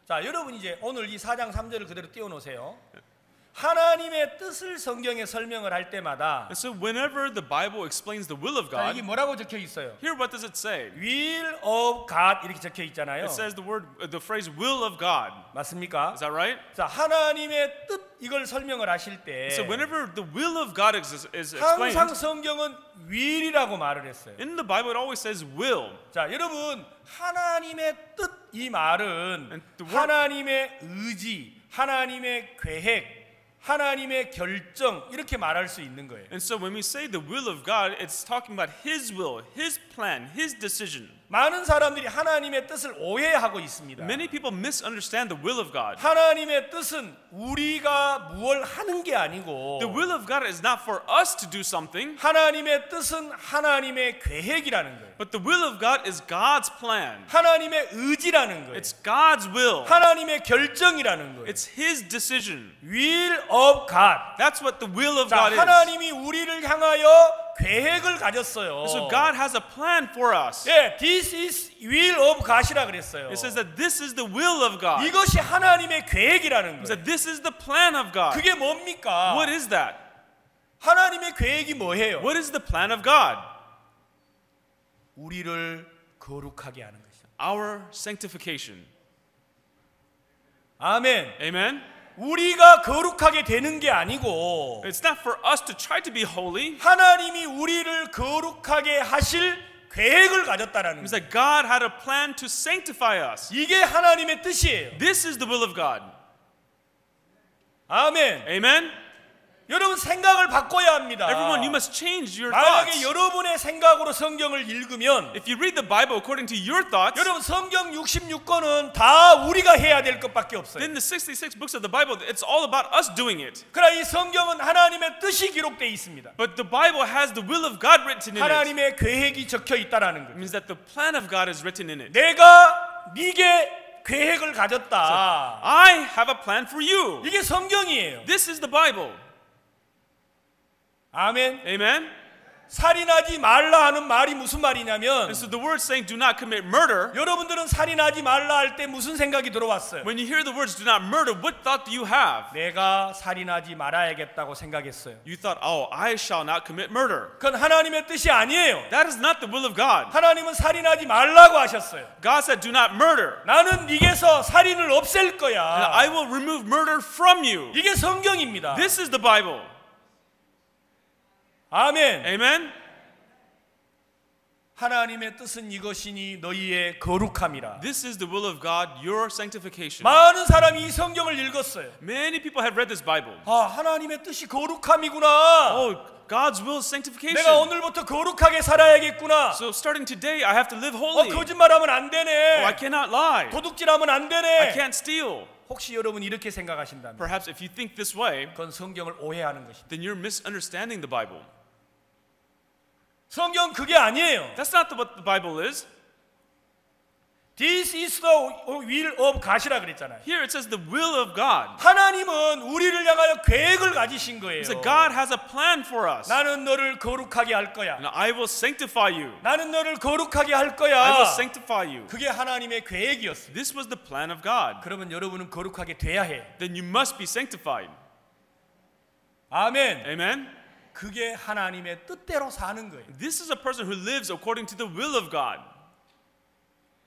자, 여러분 이제 오늘 이 4장 3절을 그대로 띄워놓으세요. 하나님의 뜻을 성경에 설명을 할 때마다 And so whenever the Bible explains the will of 자, 이게 God, 뭐라고 적혀 있어요? here what does it say? Will of God 이렇게 적혀 있잖아요. It says the phrase will of God. 맞습니까? Is that right? 자, 하나님의 뜻 이걸 설명을 하실 때 So whenever the will of God is 항상 explained, 성경은 will이라고 말을 했어요. in the Bible it always says will. 자, 여러분 하나님의 뜻 이 말은 And the word- 하나님의 의지, 하나님의 계획, 하나님의 결정 이렇게 말할 수 있는 거예요. And so when we say the will of God, it's talking about His will, His plan, His decision. 많은 사람들이 하나님의 뜻을 오해하고 있습니다. Many people misunderstand the will of God. 하나님의 뜻은 우리가 무엇을 하는 게 아니고 The will of God is not for us to do something, 하나님의 뜻은 하나님의 계획이라는 거예요. but the will of God is God's plan. 하나님의 의지라는 거예요. It's God's will. 하나님의 결정이라는 거예요. It's His decision. will of God. That's what the will of 자, God is. 하나님이 우리를 향하여 계획을 가졌어요. So God has a plan for us. 예, this is will of God이라 그랬어요. It says that this is the will of God. 이것이 하나님의 계획이라는 It 거예요. says that this is the plan of God. 그게 뭡니까? What is that? 하나님의 계획이 뭐예요? What is the plan of God? 우리를 거룩하게 하는 것이죠. Our sanctification. 아멘. Amen? 우리가 거룩하게 되는 게 아니고 It's not for us to try to be holy. 하나님이 우리를 거룩하게 하실 계획을 가졌다라는 It's 거예요. that God had a plan to sanctify us. 이게 하나님의 뜻이에요. This is the will of God. 아멘. Amen? 여러분 생각을 바꿔야 합니다. Everyone, you must change your 만약에 thoughts. 여러분의 생각으로 성경을 읽으면 If you read the Bible according to your thoughts, 여러분 성경 66권은 다 우리가 해야 될 것밖에 없어요. then the 66 books of the Bible, it's all about us doing it. 그러나 이 성경은 하나님의 뜻이 기록되어 있습니다. But the Bible has the will of God written in it. 하나님의 계획이 적혀 있다라는 It 거예요. means that the plan of God is written in it. 내가 네게 계획을 가졌다. I have a plan for you. 이게 성경이에요. This is the Bible. 아멘. Amen? 살인하지 말라 하는 말이 무슨 말이냐면 And so the words saying do not commit murder, 여러분들은 살인하지 말라 할 때 무슨 생각이 들어왔어요? when you hear the words do not murder, what thought do you have? 내가 살인하지 말아야겠다고 생각했어요. You thought, oh, I shall not commit murder. 그건 하나님의 뜻이 아니에요. That is not the will of God. 하나님은 살인하지 말라고 하셨어요. God said do not murder. 나는 네게서 살인을 없앨 And 거야. I will remove murder from you. 이게 성경입니다. This is the Bible. 아멘. Amen? 하나님의 뜻은 이것이니 너희의 거룩함이라. This is the will of God, your sanctification. 많은 사람이 이 성경을 읽었어요. Many people have read this Bible. 아, 하나님의 뜻이 거룩함이구나. Oh, God's will is sanctification. 내가 오늘부터 거룩하게 살아야겠구나. So starting today, I have to live holy. 거짓말하면 안 Oh, 되네. I cannot lie. 도둑질하면 안 I 되네. can't steal. 혹시 여러분 이렇게 생각하신다면 Perhaps if you think this way, 그건 성경을 오해하는 것입니다. then you're misunderstanding the Bible. 성경 그게 아니에요. That's not what the Bible is. This is the will of God이라 그랬잖아요. Here it says the will of God. 하나님은 우리를 향하여 계획을 가지신 거예요. So God has a plan for us. 나는 너를 거룩하게 할 거야. And I will sanctify you. 나는 너를 거룩하게 할 I 거야. will sanctify you. 그게 하나님의 계획이었어요. This was the plan of God. 그러면 여러분은 거룩하게 돼야 해. Then you must be sanctified. 아멘. Amen? 그게 하나님의 뜻대로 사는 거예요. This is a person who lives according to the will of God.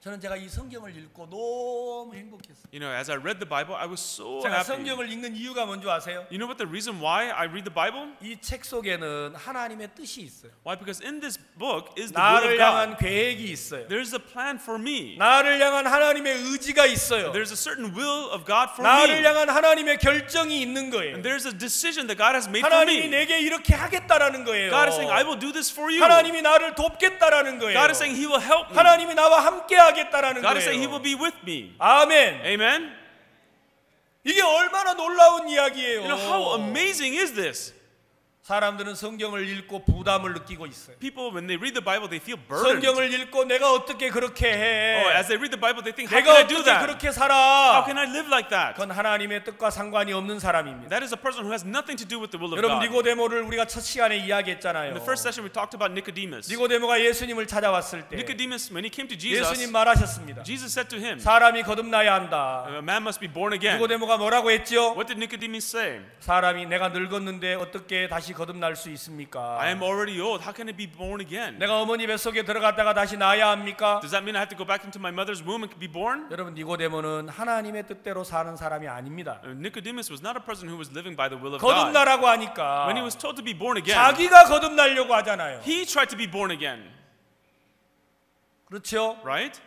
저는 제가 이 성경을 읽고 너무 행복했어요. You know, as I read the Bible, I was so 제가 happy. 성경을 읽는 이유가 뭔지 아세요? You know what the reason why I read the Bible? 이 책 속에는 하나님의 뜻이 있어요. Why? Because in this book is the will of 나를 God. 향한 계획이 있어요. There's a plan for me. 나를 향한 하나님의 의지가 있어요. There's a certain will of God for 나를 me. 향한 하나님의 결정이 있는 거예요. And there's a decision that God has made for 하나님이 me. 내게 이렇게 하겠다라는 거예요. God is saying, I will do this for you. 하나님이 나를 돕겠다라는 거예요. God is saying He will help me. 하나님이 나와 함께 하겠다라는 God is saying He 거예요. will be with me. 아멘. Amen? 이게 얼마나 놀라운 You 이야기예요. know, how amazing is this? 사람들은 성경을 읽고 부담을 느끼고 있어요. People, when they read the Bible, they feel burdened. 성경을 읽고 내가 어떻게 그렇게 해? Oh, as they read the Bible, they think, how can 내가 I do 어떻게 that? 그렇게 How 살아? can I live like that? 그건 하나님의 뜻과 상관이 없는 사람입니다. That is a person who has nothing to do with the will of 여러분 God. 니고데모를 우리가 첫 시간에 이야기했잖아요. In the first session, we talked about Nicodemus. 니고데모가 예수님을 찾아왔을 때 Nicodemus, when he came to Jesus, 예수님 말하셨습니다. Jesus said to him, 사람이 거듭나야 한다. a man must be born again. 니고데모가 뭐라고 했죠? What did Nicodemus say? 사람이 내가 늙었는데 어떻게 다시 거듭날 수 있습니까? I am already old. How can I be born again? 내가 어머니 뱃속에 들어갔다가 다시 나야 합니까? Does that mean I have to go back into my mother's womb and be born? 여러분 니고데모는 하나님의 뜻대로 사는 사람이 아닙니다. Nicodemus was not a person who was living by the will of God. 거듭나라고 하니까 When he was told to be born again, 자기가 거듭나려고 하잖아요. he tried to be born again. 그렇죠? Right?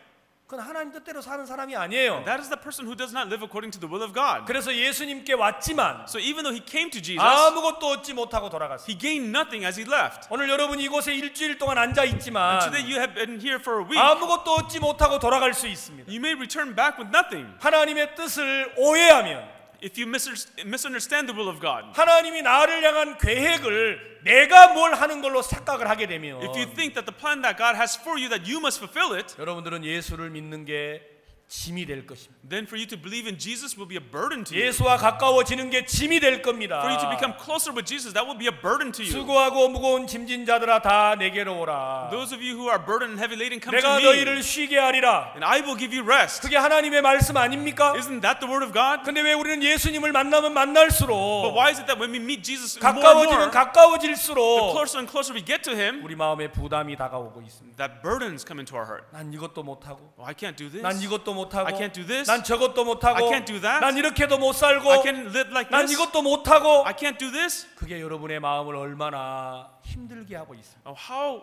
그건 하나님 뜻대로 사는 사람이 아니에요. That is the person who does not live according to the will of God. 그래서 예수님께 왔지만 So even though he came to Jesus, 아무것도 얻지 못하고 돌아갔어요. he gained nothing as he left. 오늘 여러분 이곳에 일주일 동안 앉아 있지만 Today you have been here for a week. 아무것도 얻지 못하고 돌아갈 수 있습니다. You may return back with nothing 하나님의 뜻을 오해하면 if you misunderstand the will of God. 하나님이 나를 향한 계획을 내가 뭘 하는 걸로 착각을 하게 되면 If you think that the plan that God has for you that you must fulfill it, 여러분들은 예수를 믿는 게 짐이 될 것입니다. then for you to believe in Jesus will be a burden to you. 예수와 가까워지는 게 짐이 될 겁니다. For you to become closer with Jesus, that will be a burden to you. 수고하고 무거운 짐진 자들아 다 내게로 오라. Those of you who are burdened and heavy laden, come 내가 to me, 너희를 쉬게 하리라. and I will give you rest. 그게 하나님의 말씀 아닙니까? Isn't that the word of God? 근데 왜 우리는 예수님을 만나면 But 만날수록 why is it that when we meet Jesus more and 가까워지면 more, the 가까워질수록 closer and closer we get to Him, 우리 마음에 부담이 다가오고 있습니다. that burdens come into our heart. 난 이것도 못하고 Oh, I can't do this. 난 이것도 못하고 I can't do this. 난 저것도 못하고 I can't do that. 난 이렇게도 못 I 살고 can't live like 난 this. 이것도 못하고 I can't do this. 그게 여러분의 마음을 얼마나 힘들게 하고 있습니다. Oh,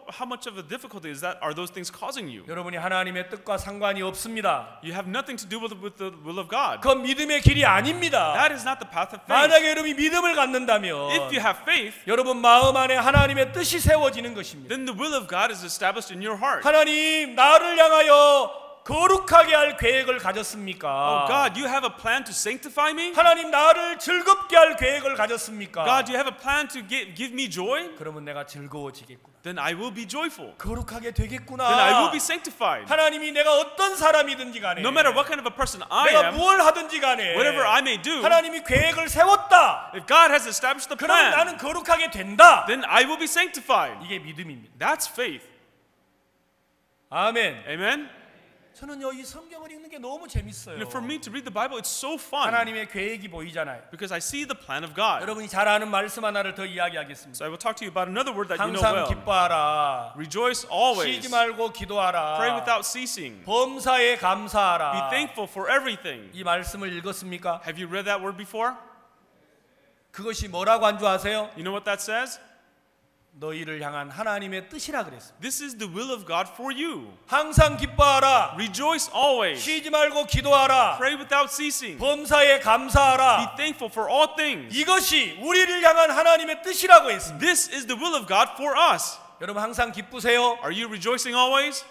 how much of a difficulty is that? Are those things causing you? 여러분이 하나님의 뜻과 상관이 없습니다. You have nothing to do with the will of God. 그건 믿음의 길이 아닙니다. That is not the path of faith. 만약에 여러분이 믿음을 갖는다면 If you have faith, 여러분 마음 안에 하나님의 뜻이 세워지는 것입니다. then the will of God is established in your heart. 하나님 나를 향하여 거룩하게 할 계획을 가졌습니까? Oh God, you have a plan to sanctify me? 하나님 나를 즐겁게 할 계획을 가졌습니까? God, you have a plan to give me joy? 그러면 내가 즐거워지겠구나. Then I will be joyful. 거룩하게 Then I 되겠구나. will be sanctified. 하나님이 내가 어떤 사람이든지 간에 No matter what kind of a person I 내가 am, 무엇을 하든지 간에 whatever I may do, 하나님이 계획을 세웠다. if God has established the 그러면 plan, 나는 거룩하게 된다. then I will be sanctified. 이게 믿음입니다. That's faith. 아멘. Amen? 저는요 이 성경을 읽는 게 너무 재밌어요. You know, for me to read the Bible, it's so fun 하나님의 계획이 보이잖아요. because I see the plan of God. 여러분이 잘 아는 말씀 하나를 더 이야기하겠습니다. So I will talk to you about another word that you know 항상 well. 기뻐하라. Rejoice always. 쉬지 말고 기도하라. Pray without ceasing. 범사에 Be 감사하라. thankful for everything. 이 말씀을 읽었습니까? Have you read that word before? 그것이 뭐라고 한 줄 아세요? You know what that says? 너희를 향한 하나님의 뜻이라 그랬습니다. This is the will of God for you. 항상 기뻐하라. Rejoice always. 쉬지 말고 기도하라. Pray without ceasing. 범사에 Be 감사하라. thankful for all things. 이것이 우리를 향한 하나님의 뜻이라고 했습니다. This is the will of God for us. 여러분 항상 기쁘세요? Are you rejoicing always?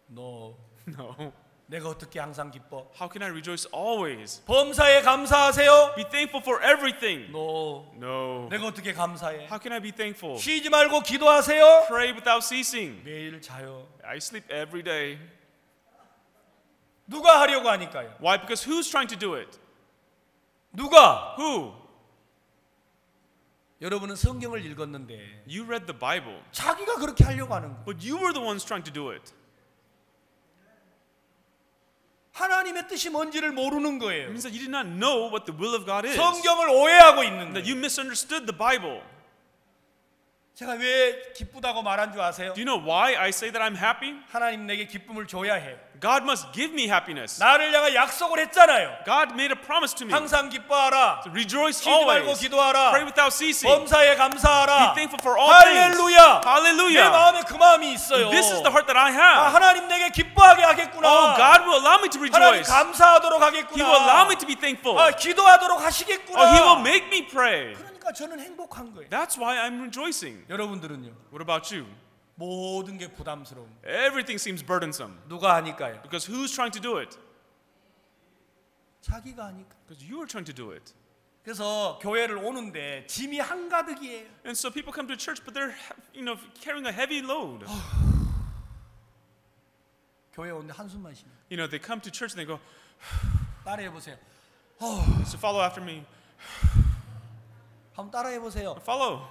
No. No. 내가 어떻게 항상 기뻐? How can I rejoice always? 범사에 감사하세요? Be thankful for everything. No. No. 내가 어떻게 감사해? How can I be thankful? 쉬지 말고 기도하세요? Pray without ceasing. 매일 자요. I sleep every day. 누가 하려고 하니까요? Why? Because who's trying to do it? 누가? Who? 여러분은 성경을 읽었는데 You read the Bible, 자기가 그렇게 하려고 하는 거예요. but you were the ones trying to do it. 하나님의 뜻이 뭔지를 모르는 It 거예요. means that you did not know what the will of God is. 성경을 오해하고 있는 That 거예요. you misunderstood the Bible. 제가 왜 기쁘다고 말한 줄 아세요? Do you know why I say that I'm happy? 하나님 내게 기쁨을 줘야 해요. God must give me happiness. 나를 향해 약속을 했잖아요. God made a promise to me. 항상 기뻐하라. To rejoice 쉬지 말고 always. 기도하라. Pray without ceasing. 범사에 감사하라. Be thankful for all things. 할렐루야. 내 Hallelujah. 마음에 그 마음이 있어요. This is the heart that I 아, have. 하나님 내게 기뻐하게 하겠구나. Oh, God will allow me to 하나님 rejoice. 감사하도록 He will allow 하겠구나. me to be thankful. 아, 기도하도록 하시겠구나. Oh, He will make me pray. 그러니까 저는 행복한 거예요. That's why I'm rejoicing. 여러분들은요? What about you? 모든 게 부담스러운. Everything seems burdensome. 누가 하니까요? Because who's trying to do it? 자기가 하니까. Because you are trying to do it. 그래서 교회를 오는데 짐이 한가득이에요. And so people come to church, but they're, carrying a heavy load. 교회 오는데 한숨만 쉬면. They come to church and they go, 따라해 보세요. so follow after me. 한번 따라해 보세요. Follow.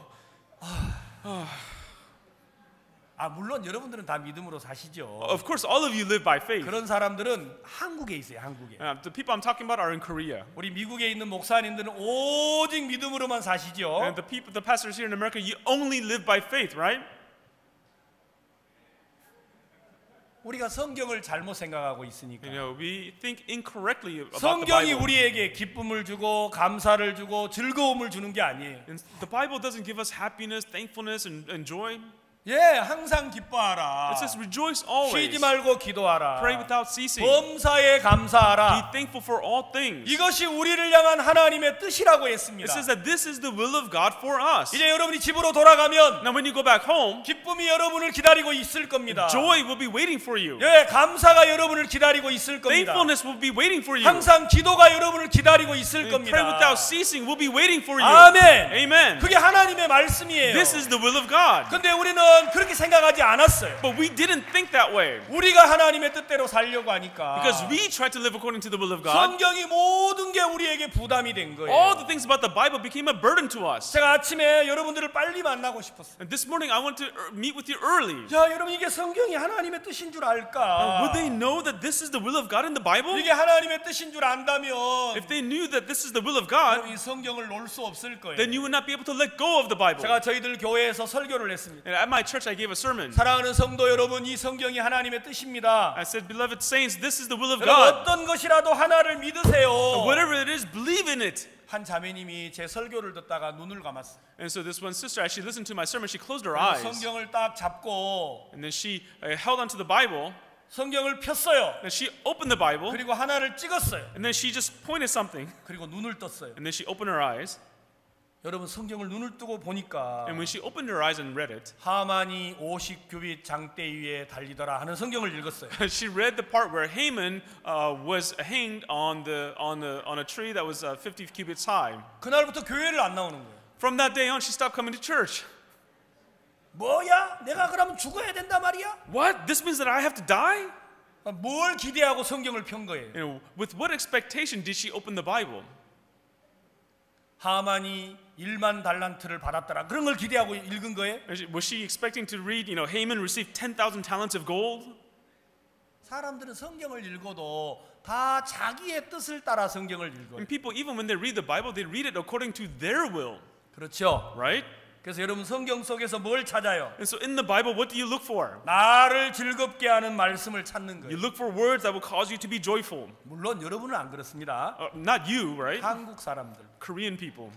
아, 물론 여러분들은 다 믿음으로 사시죠. Of course, all of you live by faith. 그런 사람들은 한국에 있어요. 한국에. The people I'm talking about are in Korea. 우리 미국에 있는 목사님들은 오직 믿음으로만 사시죠. And the pastors here in America, you only live by faith, right? 우리가 성경을 잘못 생각하고 있으니까. We think incorrectly about the 성경이 Bible. 우리에게 기쁨을 주고 감사를 주고 즐거움을 주는 게 아니에요. And the Bible doesn't give us happiness, thankfulness, and joy. 예, 항상 기뻐하라. It says rejoice always. 쉬지 말고 기도하라. Pray without ceasing. 범사에 Be 감사하라. thankful for all things. 이것이 우리를 향한 하나님의 뜻이라고 It 했습니다. says that this is the will of God for us. 이제 여러분이 집으로 돌아가면 Now when you go back home, 기쁨이 여러분을 기다리고 있을 겁니다. joy will be waiting for you. 예, 감사가 여러분을 기다리고 있을 겁니다. Thankfulness will be waiting for you. 항상 기도가 여러분을 기다리고 있을 And 겁니다. pray without ceasing will be waiting for you. 아멘. Amen. 그게 하나님의 말씀이에요. This is the will of God. 근데 우리는 그렇게 생각하지 않았어요. But we didn't think that way. 우리가 하나님의 뜻대로 살려고 하니까 Because we tried to live according to the will of God. 성경이 모든 게 우리에게 부담이 된 거예요. All the things about the Bible became a burden to us. 제가 아침에 여러분들을 빨리 만나고 싶었어요. And this morning I want to meet with you early. 야, 여러분 이게 성경이 하나님의 뜻인 줄 알까? Would they know that this is the will of God in the Bible? 이게 하나님의 뜻인 줄 안다면 If they knew that this is the will of God, 이 성경을 놓을 수 없을 거예요. then you would not be able to let go of the Bible. 제가 저희들 교회에서 설교를 했습니다. And at my church I gave a sermon. 사랑하는 성도 여러분, 이 성경이 하나님의 뜻입니다. I said, beloved saints, this is the will of 여러분 God. 어떤 것이라도 하나를 믿으세요. Whatever it is, believe in it. 한 자매님이 제 설교를 듣다가 눈을 감았어요. And so this one sister, as she listened to my sermon, she closed her 그리고 eyes. 성경을 딱 잡고 And then she held onto the Bible. 성경을 폈어요. And she opened the Bible. 그리고 하나를 찍었어요. And then she just pointed something. 그리고 눈을 떴어요. And then she opened her eyes. 여러분 성경을 눈을 뜨고 보니까 And when she opened her eyes and read it, 하만이 50규빗 장대 위에 달리더라 하는 성경을 읽었어요. she read the part where Haman was hanged on a tree that was 50 cubits high. 그날부터 교회를 안 나오는 거예요. From that day on, she stopped coming to church. 뭐야? 내가 그러면 죽어야 된단 말이야? What? This means that I have to die? 뭘 기대하고 성경을 편 거예요? You know, with what expectation did she open the Bible? 하만이 1만 달란트를 받았더라. 그런 걸 기대하고 읽은 거예요? Was she expecting to read, Haman received 10,000 talents of gold? 사람들은 성경을 읽어도 다 자기의 뜻을 따라 성경을 읽어요. And people, even when they read the Bible, they read it according to their will, 그렇죠? right? 그래서 여러분 성경 속에서 뭘 찾아요? And so in the Bible, what do you look for? 나를 즐겁게 하는 말씀을 찾는 You 거예요. look for words that will cause you to be joyful. 물론 여러분은 안 그렇습니다. Not you, right? 한국 사람들. Korean people.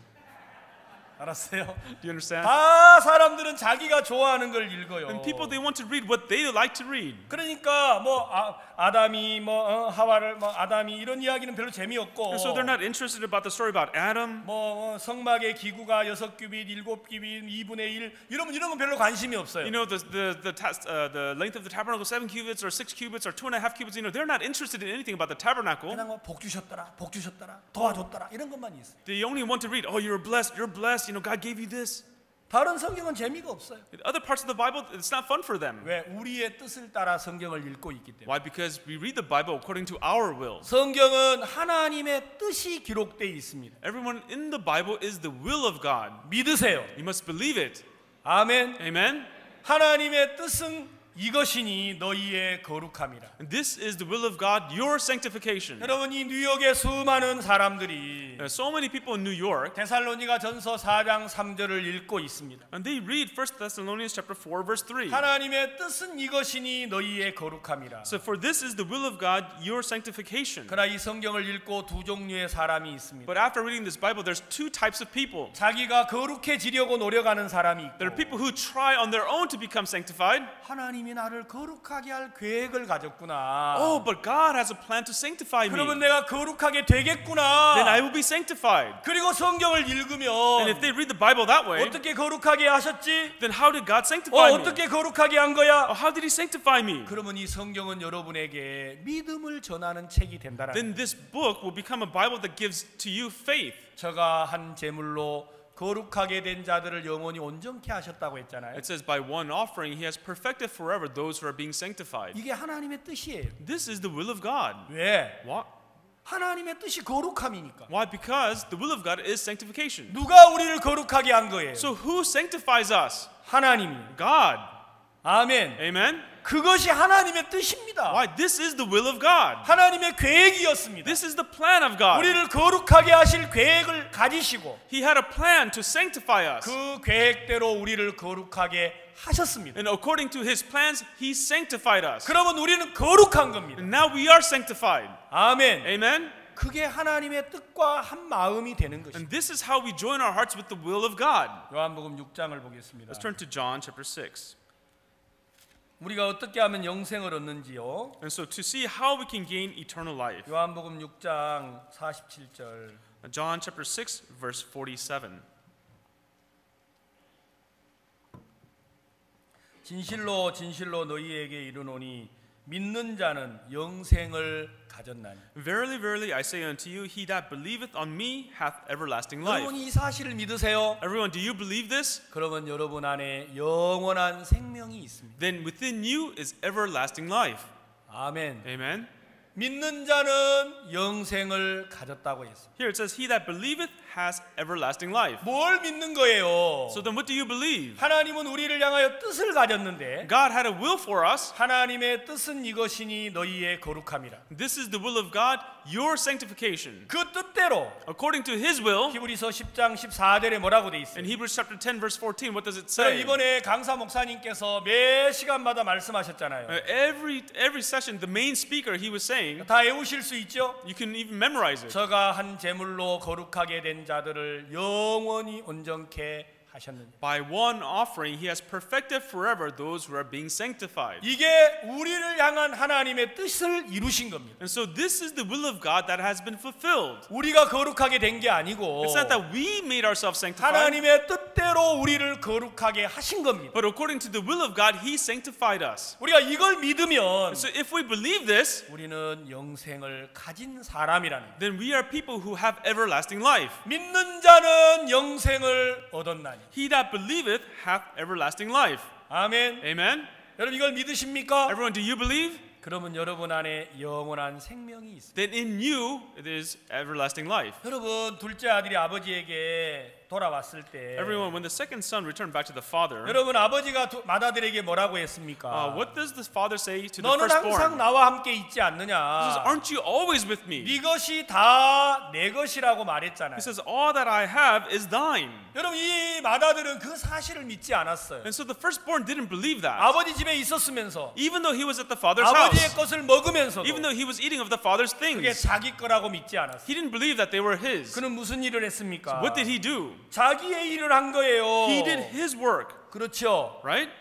알았어요? Do you understand? 다 사람들은 자기가 좋아하는 걸 읽어요. And people, they want to read what they like to read. 그러니까 뭐 아담이 하와를 아담이 이런 이야기는 별로 재미없고 And so they're not interested about the story about Adam. 성막의 기구가 6규빗, 7규빗, 2분의 1 이런 건 별로 관심이 없어요. The length of the tabernacle 7 cubits or 6 cubits or 2.5 cubits. They're not interested in anything about the tabernacle. 그냥 복 주셨더라, 도와줬더라 이런 것만 있어요. They only want to read, oh, you're blessed. God gave you this. 다른 성경은 재미가 없어요. Other parts of the Bible, it's not fun for them. 왜? 우리의 뜻을 따라 성경을 읽고 있기 때문에. Why? Because we read the Bible according to our will. 성경은 하나님의 뜻이 기록되어 있습니다. Everyone in the Bible is the will of God. 믿으세요. You must believe it. 아멘. Amen. 하나님의 뜻은 이것이니 너희의 거룩함이라. And this is the will of God, your sanctification. 여러분 이 뉴욕의 수많은 사람들이 There are so many people in New York, 데살로니가 전서 4장 3절을 읽고 있습니다. and they read 1 Thessalonians chapter 4, verse 3. 하나님의 뜻은 이것이니 너희의 거룩함이라. So for this is the will of God, your sanctification. 그러나 이 성경을 읽고 두 종류의 사람이 있습니다. But after reading this Bible, there's two types of people. 자기가 거룩해지려고 노력하는 사람이 있고 There are people who try on their own to become sanctified. 하나님이 나를 거룩하게 할 계획을 가졌구나. Oh, but God has a plan to sanctify me. 그러면 내가 거룩하게 되겠구나. Then I will be sanctified. 그리고 성경을 And 읽으면 if they read the Bible that way, 어떻게 거룩하게 하셨지? then how did God sanctify me? 어떻게 거룩하게 한 거야? How did He sanctify me? 그러면 이 성경은 여러분에게 믿음을 전하는 책이 된다라는 Then this book will become a Bible that gives to you faith. 저가 한 제물로 거룩하게 된 자들을 영원히 온전케 하셨다고 했잖아요. It says by one offering He has perfected forever those who are being sanctified. 이게 하나님의 뜻이에요. This is the will of God. 왜? What? 하나님의 뜻이 거룩함이니까. Why? Because the will of God is sanctification. 누가 우리를 거룩하게 한 거예요? So who sanctifies us? 하나님이. God. 아멘. Amen. 그것이 하나님의 뜻입니다. Why? This is the will of God. 하나님의 계획이었습니다. This is the plan of God. 우리를 거룩하게 하실 계획을 가지시고 He had a plan to sanctify us. 그 계획대로 우리를 거룩하게 하셨습니다. And according to His plans, He sanctified us. 그러면 우리는 거룩한 겁니다. And now we are sanctified. 아멘. Amen. 그게 하나님의 뜻과 한 마음이 되는 것입니다. And this is how we join our hearts with the will of God. 요한복음 6장을 보겠습니다. Let's turn to John chapter 6. 우리가 어떻게 하면 영생을 얻는지요? And so to see how we can gain eternal life. 요한복음 6장 47절. John chapter 6 verse 47. 진실로 진실로 너희에게 이르노니 믿는 자는 영생을 가졌나니. Verily, verily, I say unto you, he that believeth on me hath everlasting life. 여러분 이 사실을 믿으세요? Everyone, do you believe this? 그러면 여러분 안에 영원한 생명이 있습니다. Then within you is everlasting life. 아멘. Amen. 믿는 자는 영생을 가졌다고 했습니다. Here it says, he that believeth has everlasting life. 뭘 믿는 거예요? So then what do you believe? 하나님은 우리를 향하여 뜻을 가졌는데 God had a will for us. 하나님의 뜻은 이것이니 너희의 거룩함이라. This is the will of God, your sanctification. 그 뜻대로 According to His will, 히브리서 10장 14절에 뭐라고 돼 있어요? in Hebrews chapter 10 verse 14, what does it 자, say? 이번에 강사 목사님께서 매 시간마다 말씀하셨잖아요. Every session, the main speaker, he was saying, 다 외우실 수 있죠? you can even memorize it. 저가 한 제물로 거룩하게 된 자들을 영원히 온전케 하셨느냐. By one offering, he has perfected forever those who are being sanctified. 이게 우리를 향한 하나님의 뜻을 이루신 겁니다. And so this is the will of God that has been fulfilled. 우리가 거룩하게 된 게 아니고 It's not that we made ourselves sanctified, 하나님의 뜻대로 우리를 거룩하게 하신 겁니다. but according to the will of God, he sanctified us. 우리가 이걸 믿으면 So if we believe this, 우리는 영생을 가진 사람이라는 거예요. then we are people who have everlasting life. 믿는 자는 영생을 얻었나니. He that believeth hath everlasting life. 아멘. Amen? 여러분 이걸 믿으십니까? Everyone, do you believe? 그러면 여러분 안에 영원한 생명이 있습니다. Then in you it is everlasting life. 여러분 둘째 아들이 아버지에게 돌아왔을 때 Everyone, when the second son returned back to the father, 여러분 아버지가 맏아들에게 뭐라고 했습니까? what does the father say to the 너는 항상 firstborn? 나와 함께 있지 He says, 않느냐? aren't you always with me? 네 것이 다 내 것이라고 말했잖아요. He says, all that I have is thine. 여러분 이 맏아들은 그 사실을 믿지 않았어요. And so the firstborn didn't believe that. 아버지 집에 있었으면서 Even though he was at the father's 아버지의 house, 것을 먹으면서도 even though he was eating of the father's 그게 things, 자기 거라고 믿지 않았어요. he didn't believe that they were his. 그는 무슨 일을 했습니까? What did he do? 자기의 일을 한 거예요. He did his work, 그렇죠. right?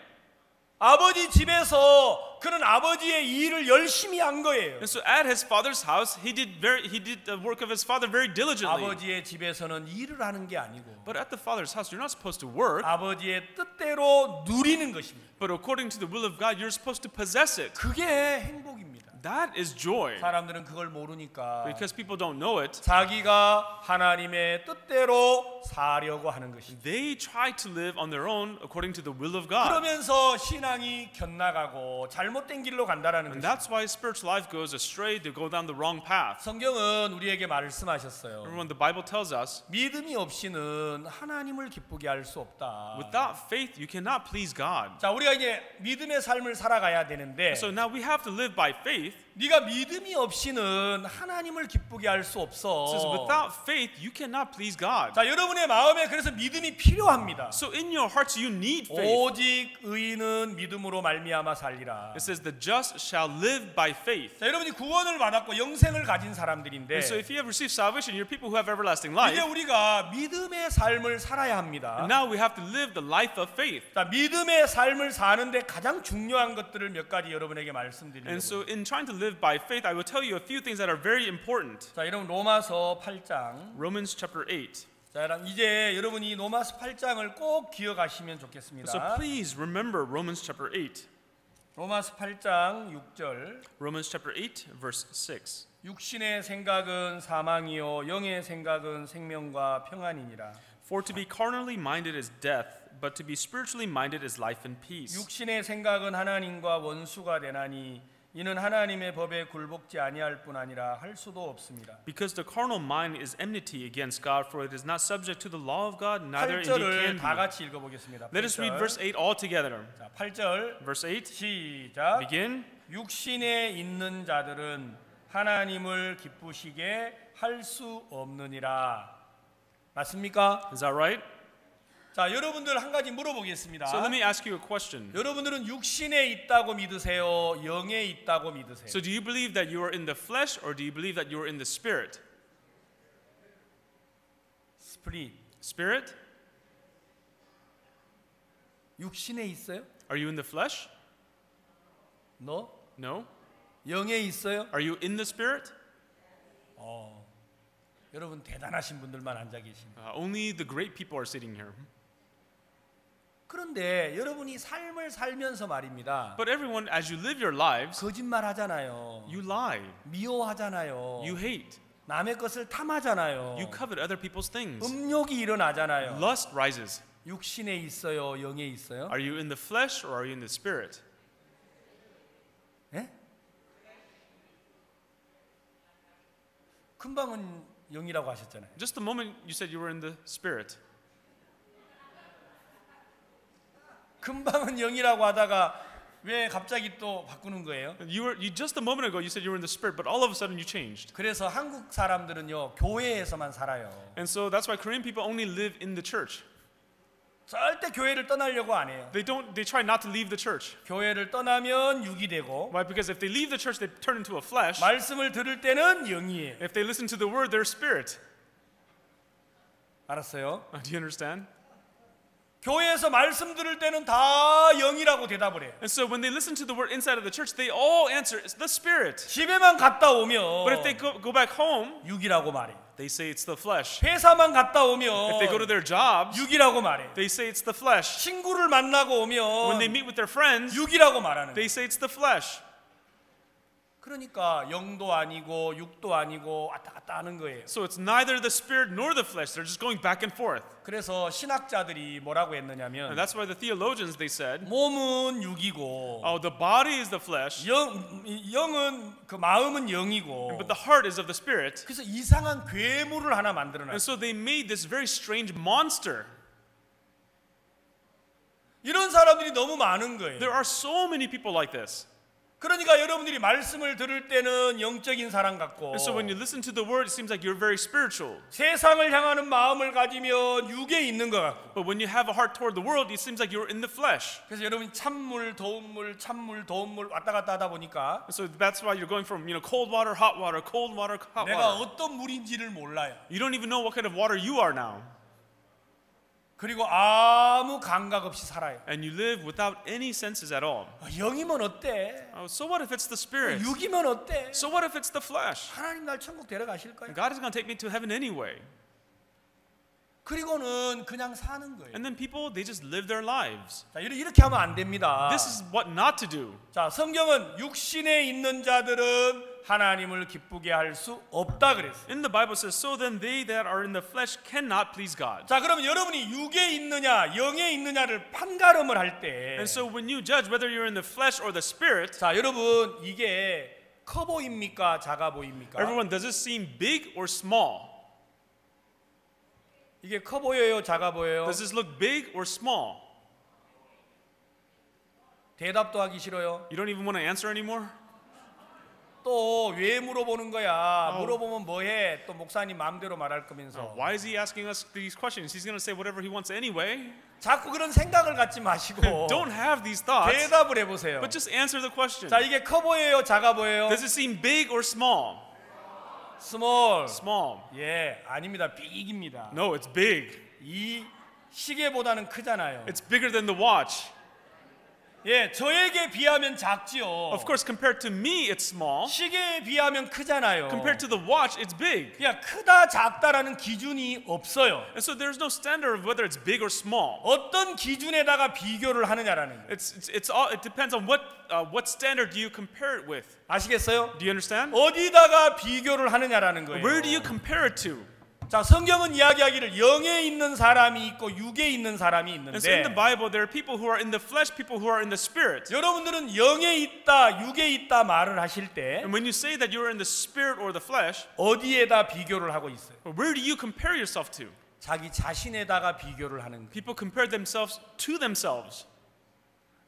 아버지 집에서 그는 아버지의 일을 열심히 한 거예요. And so at his father's house, he did the work of his father very diligently. 아버지의 집에서는 일을 하는 게 아니고 But at the father's house, you're not supposed to work, 아버지의 뜻대로 누리는 것입니다. but according to the will of God, you're supposed to possess it. 그게 행복입니다. That is joy. 사람들은 그걸 모르니까 Because people don't know it, 자기가 하나님의 뜻대로 사려고 하는 것입니다. they try to live on their own according to the will of God. 그러면서 신앙이 곁나가고 잘못된 길로 간다라는 And 것입니다. that's why spiritual life goes astray, to go down the wrong path. 성경은 우리에게 말씀하셨어요. Everyone, the Bible tells us, 믿음이 없이는 하나님을 기쁘게 할 수 없다. without faith, you cannot please God. 자, 우리가 이제 믿음의 삶을 살아가야 되는데 So now we have to live by faith. 네가 믿음이 없이는 하나님을 기쁘게 할 수 It says, 없어. without faith, you cannot please God. 자, 여러분의 마음에 그래서 믿음이 필요합니다. So in your hearts, you need faith. 오직 의인은 믿음으로 말미암아 살리라. It says, the just shall live by faith. 자, 여러분이 구원을 받았고 영생을 가진 사람들인데 And so if you have received salvation, you're people who have everlasting 이제 life. 우리가 믿음의 삶을 살아야 합니다. And now we have to live the life of faith. 자, 믿음의 삶을 사는데 가장 중요한 것들을 몇 가지 여러분에게 말씀드리려고. And so in trying to live by faith, I will tell you a few things that are very important. 자, 여러분 로마서 8장. Romans chapter 8. 자, 이제 여러분이 로마서 8장을 꼭 기억하시면 So 좋겠습니다. please remember Romans chapter 8. 로마서 8장 6절. Romans chapter 8, verse 6. 육신의 생각은 사망이요 영의 생각은 생명과 평안이니라. For to be carnally minded is death, but to be spiritually minded is life and peace. 육신의 생각은 하나님과 원수가 되나니 이는 하나님의 법에 굴복지 아니할 뿐 아니라 할 수도 없습니다. Because the carnal mind is enmity against God, for it is not subject to the law of God, neither indeed 8절을 can 다 be. 같이 읽어보겠습니다. Let us read 8절. verse 8 all together. 자, 8절 Verse 8, 시작. begin. 육신에 있는 자들은 하나님을 기쁘시게 할 수 없느니라. 맞습니까? Is that right? 자, 여러분들 한 가지 물어보겠습니다. So let me ask you a question. 여러분들은 육신에 있다고 믿으세요? 영에 있다고 믿으세요? So do you believe that you are in the flesh, or do you believe that you are in the spirit? 스프릿. Spirit? 육신에 있어요? Are you in the flesh? 너? No. 영에 있어요? Are you in the spirit? 여러분 대단하신 분들만 앉아 계십니다. Only the great people are sitting here. 그런데 여러분이 삶을 살면서 말입니다. But everyone, as you live your lives, 거짓말 하잖아요. you lie, 미워하잖아요. you hate, 남의 것을 탐하잖아요. you covet other people's things. 음욕이 일어나잖아요. Lust rises. 육신에 있어요, 영에 있어요? Are you in the flesh, or are you in the spirit? 예? 금방은 영이라고 하셨잖아요. Just the moment you said you were in the spirit. 금방은 영이라고 하다가 왜 갑자기 또 바꾸는 거예요? You just a moment ago you said you were in the spirit, but all of a sudden you changed. 그래서 한국 사람들은요 교회에서만 살아요. And so that's why Korean people only live in the church. 절대 교회를 떠나려고 안 해요. They try not to leave the church. 교회를 떠나면 육이 되고 Why? Because if they leave the church, they turn into a flesh. 말씀을 들을 때는 영이에요. If they listen to the word, they're spirit. 알았어요? Do you understand? 교회에서 말씀 들을 때는 다 영이라고 대답을 해요. And so when they listen to the word inside of the church, they all answer, it's the Spirit. 집에만 갔다 오면 But if they go back home, 육이라고 말해. they say it's the flesh. 회사만 갔다 If they go to 오면 their jobs, 육이라고 말해. they say it's the flesh. 친구를 만나고 When they 오면 meet with their friends, 육이라고 말하는 they 거예요. say it's the flesh. 그러니까 영도 아니고 육도 아니고 왔다 갔다 하는 거예요. So it's neither the spirit nor the flesh. They're just going back and forth. 그래서 신학자들이 뭐라고 And 했느냐면 that's why the theologians, they said, 몸은 육이고 oh, the body is the flesh, 영은 그 마음은 영이고 but the heart is of the spirit. 그래서 이상한 괴물을 하나 만들어놨어요. And so they made this very strange monster. 이런 사람들이 너무 많은 거예요. There are so many people like this. 그러니까 여러분들이 말씀을 들을 때는 영적인 사람 같고 And so when you listen to the word, it seems like you're very spiritual. 세상을 향하는 마음을 가지면 육에 있는 것 같고 But when you have a heart toward the world, it seems like you're in the flesh. 그래서 여러분이 찬물, 더운 물, 찬물, 더운 물 왔다 갔다 하다 보니까 And so that's why you're going from cold water, hot water, cold water, hot 내가 water. 어떤 물인지를 몰라요. You don't even know what kind of water you are now. 그리고 아무 감각 없이 살아요. And you live without any senses at all. 영이면 어때? Oh, so what if it's the spirit? 육이면 어때? So what if it's the flesh? 하나님 날 천국 데려가실 거예요. God is going to take me to heaven anyway. 그리고는 그냥 사는 거예요. And then people, they just live their lives. 자, 이렇게 하면 안 됩니다. This is what not to do. 자, 성경은 육신에 있는 자들은 하나님을 기쁘게 할 수 없다 그랬어요. In the Bible says, so then they that are in the flesh cannot please God. 자, 그러면 여러분이 육에 있느냐, 영에 있느냐를 판가름을 할 때, And so when you judge whether you're in the flesh or the spirit, 자, 여러분 이게 커 보입니까, 작아 보입니까? everyone, does it seem big or small? 이게 커 보여요, 작아 보여요? Does this look big or small? 대답도 하기 싫어요. You don't even want to answer anymore? 또 왜 물어보는 거야? 물어보면 뭐해? 또 목사님 마음대로 말할 Oh, 거면서. why is he asking us these questions? He's going to say whatever he wants anyway. 자꾸 그런 생각을 갖지 마시고 Don't have these thoughts, 대답을 해보세요. but just answer the question. 자, 이게 커 보여요, 작아 보여요? Does it seem big or small? 스몰. Small. 예, 아닙니다. 빅입니다. No, it's big. 이 시계보다는 크잖아요. It's bigger than the watch. 예, 저에게 비하면 작지요. Of course, compared to me, it's small. 시계에 비하면 크잖아요. Compared to the watch, it's big. 그냥 크다 작다라는 기준이 없어요. And so there's no standard of whether it's big or small. 어떤 기준에다가 비교를 하느냐라는 거예요. It depends on what standard do you compare it with. 아시겠어요? Do you understand? 어디다가 비교를 하느냐라는 거예요. Where do you compare it to? 자, 성경은 이야기하기를 영에 있는 사람이 있고 육에 있는 사람이 And so in the 있는데 Bible, there are people who are in the flesh, people who are in the spirit. 여러분들은 영에 있다, 육에 있다 말을 하실 때 And when you say that you're in the spirit or the flesh, 어디에다 비교를 하고 있어요? where do you compare yourself to? 자기 자신에다가 비교를 하는 거예요. People compare themselves to themselves.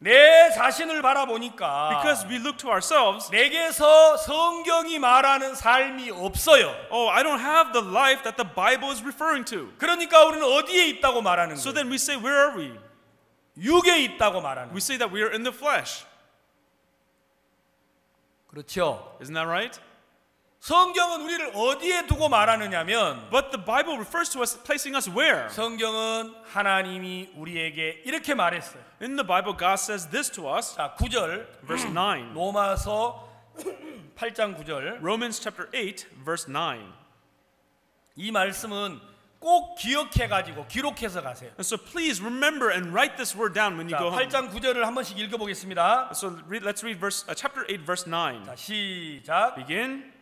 내 자신을 바라보니까 Because we look to ourselves, 내게서 성경이 말하는 삶이 없어요. oh, I don't have the life that the Bible is referring to. 그러니까 우리는 어디에 있다고 말하는 So 거예요? then we say, where are we? 육에 있다고 말하는 We 거예요. say that we are in the flesh. 그렇죠? Isn't that right? 성경은 우리를 어디에 두고 말하느냐면 But the Bible refers to us, placing us where? 성경은 하나님이 우리에게 이렇게 말했어요. In the Bible, God says this to us, 자, 9절 verse 9. 로마서 8장 9절 Romans chapter 8, verse 9. 이 말씀은 꼭 기억해 가지고 기록해서 가세요. And so please remember and write this word down when you 자, go home. 8장 9절을 한 번씩 읽어 보겠습니다. So let's read chapter 8, verse 9. 자, 시작. Begin.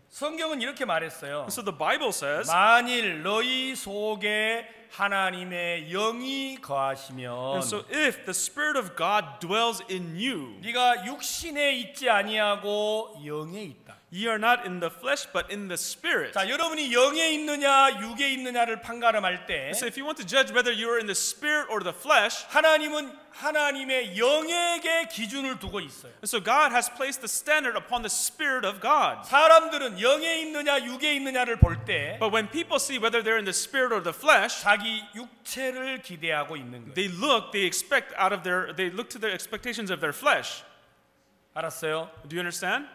성경은 이렇게 말했어요. So the Bible says, 만일 너희 속에 하나님의 영이 거하시면 and so if the Spirit of God dwells in you, 네가 육신에 있지 아니하고 영에 있다. Ye are not in the flesh, but in the spirit. 자, 여러분이 영에 있느냐 육에 있느냐를 판가름할 때 So if you want to judge whether you are in the spirit or the flesh, 하나님은 하나님의 영에게 기준을 두고 있어요. so God has placed the standard upon the spirit of God. 사람들은 영에 있느냐 육에 있느냐를 볼 때 But when people see whether they're in the spirit or the flesh, 자기 육체를 기대하고 있는 거예요. they expect they look to the expectations of their flesh. 알았어요? Do you understand?